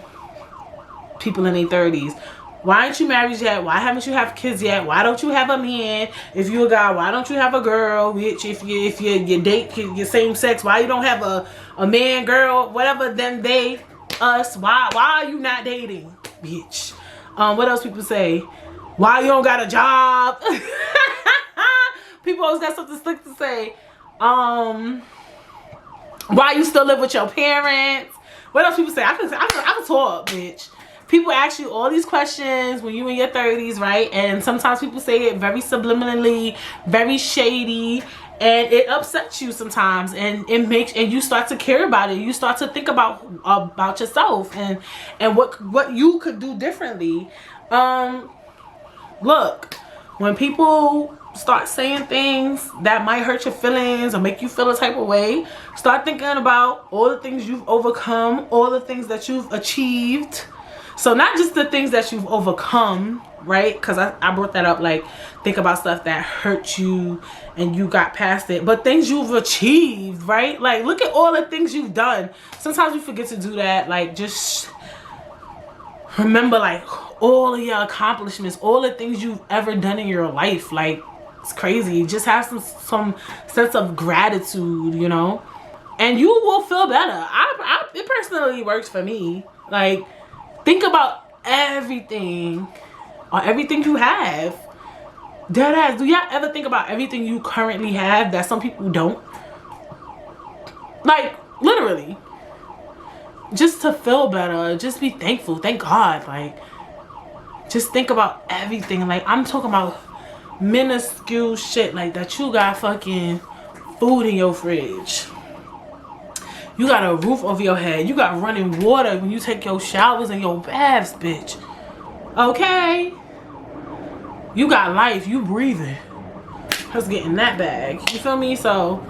people in their 30s? Why aren't you married yet? Why haven't you have kids yet? Why don't you have a man? If you're a guy, why don't you have a girl? Which if you date your same sex, why you don't have a man, girl, whatever, them, they, us? Why are you not dating, bitch? What else people say? Why you don't got a job? People always got something slick to say. Why you still live with your parents? What else people say? I can talk, bitch. People ask you all these questions when you in your 30s, right? And sometimes people say it very subliminally, very shady, and it upsets you sometimes, and it makes, and you start to care about it. You start to think about yourself and what you could do differently. Look, when people start saying things that might hurt your feelings or make you feel a type of way. Start thinking about all the things you've overcome, all the things that you've achieved. So not just the things that you've overcome, right? Because I brought that up, like, think about stuff that hurt you and you got past it, but things you've achieved, right? Like, look at all the things you've done. Sometimes we forget to do that. Like, just remember, like, all of your accomplishments, all the things you've ever done in your life. Like, it's crazy. Just have some sense of gratitude, you know, and you will feel better. It personally works for me. Like, think about everything or everything you have. Deadass, do y'all ever think about everything you currently have that some people don't? Like, literally. Just to feel better. Just be thankful. Thank God. Like, just think about everything. Like, I'm talking about minuscule shit like that. You got fucking food in your fridge. You got a roof over your head. You got running water when you take your showers and your baths, bitch. Okay? You got life. You breathing. Let's get in that bag. You feel me? So,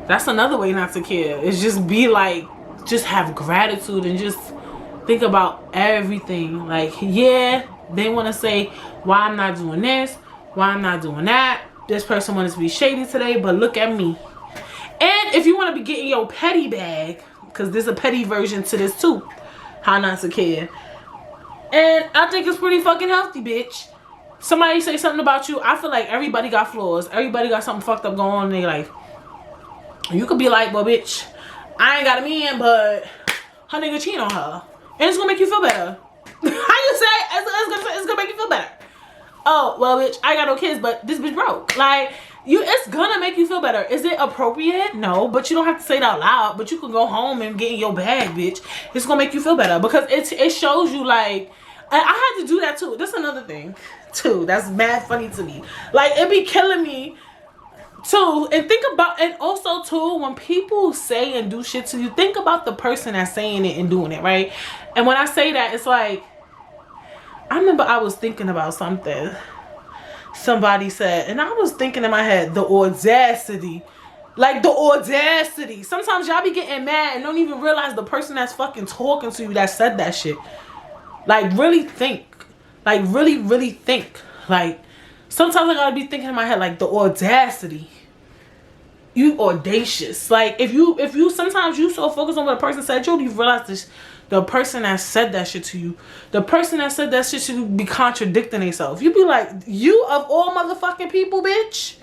that's another way not to care. It's just be like, just have gratitude and just think about everything. Like, yeah, they want to say, why I'm not doing this, why I'm not doing that. This person wants to be shady today, but look at me. And if you want to be getting your petty bag, because there's a petty version to this too, how not to care. And I think it's pretty fucking healthy, bitch. Somebody say something about you, I feel like everybody got flaws. Everybody got something fucked up going on in their life. You could be like, well, bitch, I ain't got a man, but her nigga cheat on her. And it's gonna make you feel better. How you say? It's gonna make you feel better. Oh, well, bitch, I got no kids, but this bitch broke. Like, it's gonna make you feel better. Is it appropriate? No, but you don't have to say it out loud. But you can go home and get in your bag, bitch. It's gonna make you feel better because it shows you, like, I had to do that too. That's another thing too. That's mad funny to me. Like, it be killing me too. And think about, and also too, when people say and do shit to you, think about the person that's saying it and doing it, right? And when I say that, it's like, I remember I was thinking about something somebody said, and I was thinking in my head, the audacity. Like, the audacity. Sometimes y'all be getting mad and don't even realize the person that's fucking talking to you that said that shit. Like, really think. Like, really, really think. Like, sometimes I gotta be thinking in my head, like, the audacity. You audacious. Like, if you sometimes you so focused on what a person said, you don't even realize this. The person that said that shit to you, the person that said that shit to you be contradicting themselves. You be like, you of all motherfucking people, bitch?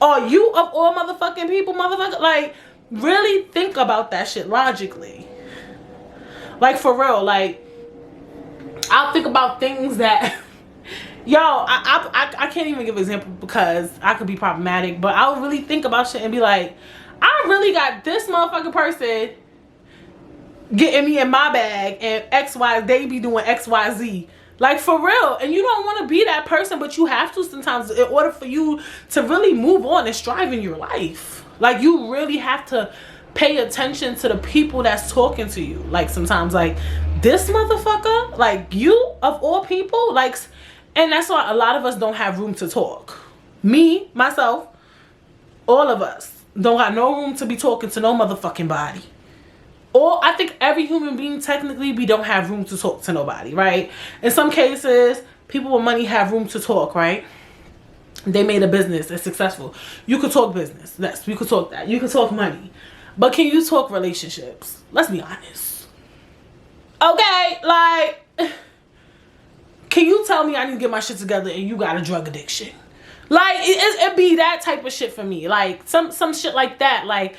Or you of all motherfucking people, motherfucker? Like, really think about that shit logically. Like, for real. Like, I'll think about things that, yo, I can't even give an example because I could be problematic, but I'll really think about shit and be like, I really got this motherfucking person getting me in my bag and XY, they be doing XYZ. Like, for real. And you don't want to be that person, but you have to sometimes in order for you to really move on and strive in your life. Like, you really have to pay attention to the people that's talking to you. Like, sometimes, like, this motherfucker, like, you of all people, like, and that's why a lot of us don't have room to talk. Me, myself, all of us don't have no room to be talking to no motherfucking body. Or I think every human being, technically, we don't have room to talk to nobody, right? In some cases, people with money have room to talk, right? They made a business, it's successful. You could talk business. Yes, you could talk that. You could talk money. But can you talk relationships? Let's be honest. Okay, like, can you tell me I need to get my shit together and you got a drug addiction? Like, it be that type of shit for me. Like, some shit like that. Like,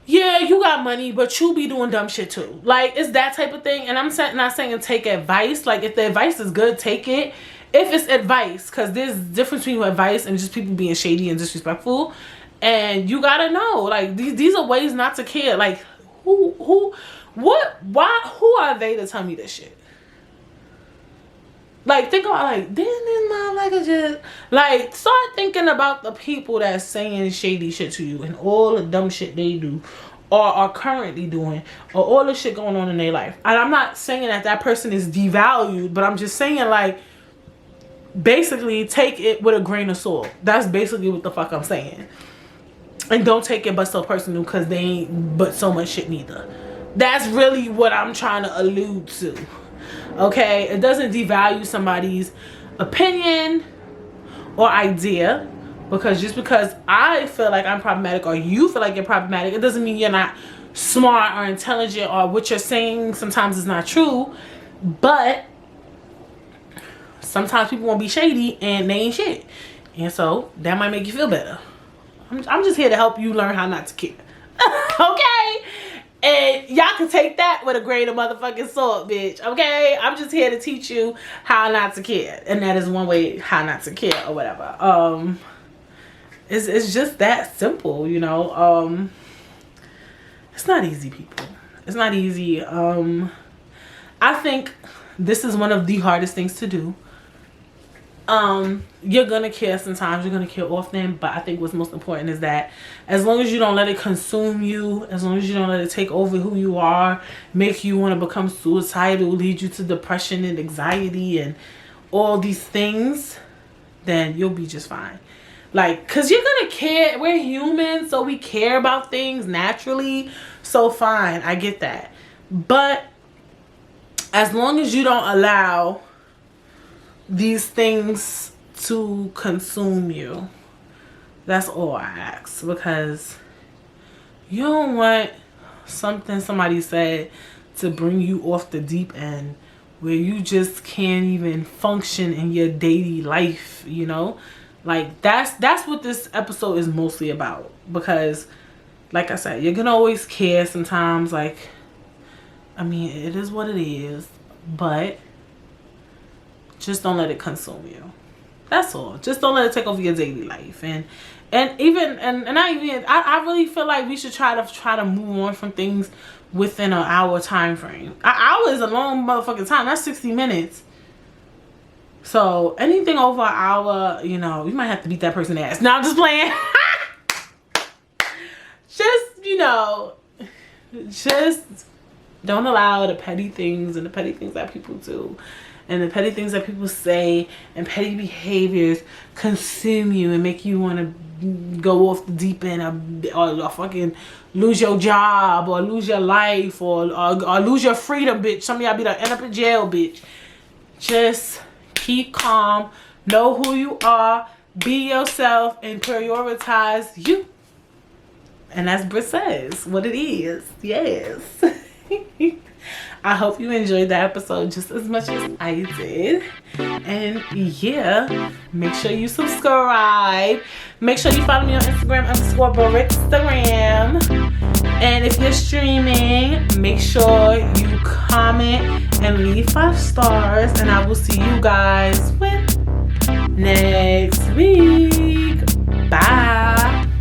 yeah, you got money, but you be doing dumb shit too. Like, it's that type of thing. And I'm not saying take advice. Like, if the advice is good, take it. If it's advice, because there's a difference between advice and just people being shady and disrespectful. And you gotta know, like, these are ways not to care. Like, who are they to tell me this shit? Like, think about, like, didn't this motherfucker just, like, start thinking about the people that's saying shady shit to you and all the dumb shit they do or are currently doing or all the shit going on in their life. And I'm not saying that person is devalued, but I'm just saying, like, basically take it with a grain of salt. That's basically what the fuck I'm saying. And don't take it but so personal, because they ain't but so much shit neither. That's really what I'm trying to allude to. Okay, it doesn't devalue somebody's opinion or idea, because just because I feel like I'm problematic or you feel like you're problematic, it doesn't mean you're not smart or intelligent, or what you're saying sometimes is not true. But sometimes people won't be shady and they ain't shit, and so that might make you feel better. I'm just here to help you learn how not to care. Okay? And y'all can take that with a grain of motherfucking salt, bitch. Okay? I'm just here to teach you how not to care. And that is one way how not to care or whatever. It's just that simple, you know. It's not easy, people. It's not easy. I think this is one of the hardest things to do. You're gonna care sometimes, you're gonna care often, but I think what's most important is that as long as you don't let it consume you, as long as you don't let it take over who you are, make you want to become suicidal, lead you to depression and anxiety and all these things, then you'll be just fine. Like, cause you're gonna care. We're human, so we care about things naturally. So fine, I get that. But as long as you don't allow these things to consume you, that's all I ask. Because you don't want something somebody said to bring you off the deep end where you just can't even function in your daily life, you know. Like, that's what this episode is mostly about. Because like I said, you're gonna always care sometimes. Like, I mean, it is what it is, but just don't let it consume you. That's all. Just don't let it take over your daily life. And I really feel like we should try to move on from things within an hour time frame. An hour is a long motherfucking time. That's 60 minutes. So anything over an hour, you know, you might have to beat that person's ass. Now I'm just playing. Just, you know, just don't allow the petty things and the petty things that people do and the petty things that people say and petty behaviors consume you and make you want to go off the deep end or fucking lose your job or lose your life or lose your freedom, bitch. Some of y'all be like, end up in jail, bitch. Just keep calm, know who you are, be yourself, and prioritize you. And that's Britt Says what it is. Yes. I hope you enjoyed the episode just as much as I did. And yeah, make sure you subscribe. Make sure you follow me on Instagram _Brittstagram. And if you're streaming, make sure you comment and leave 5 stars. And I will see you guys next week. Bye.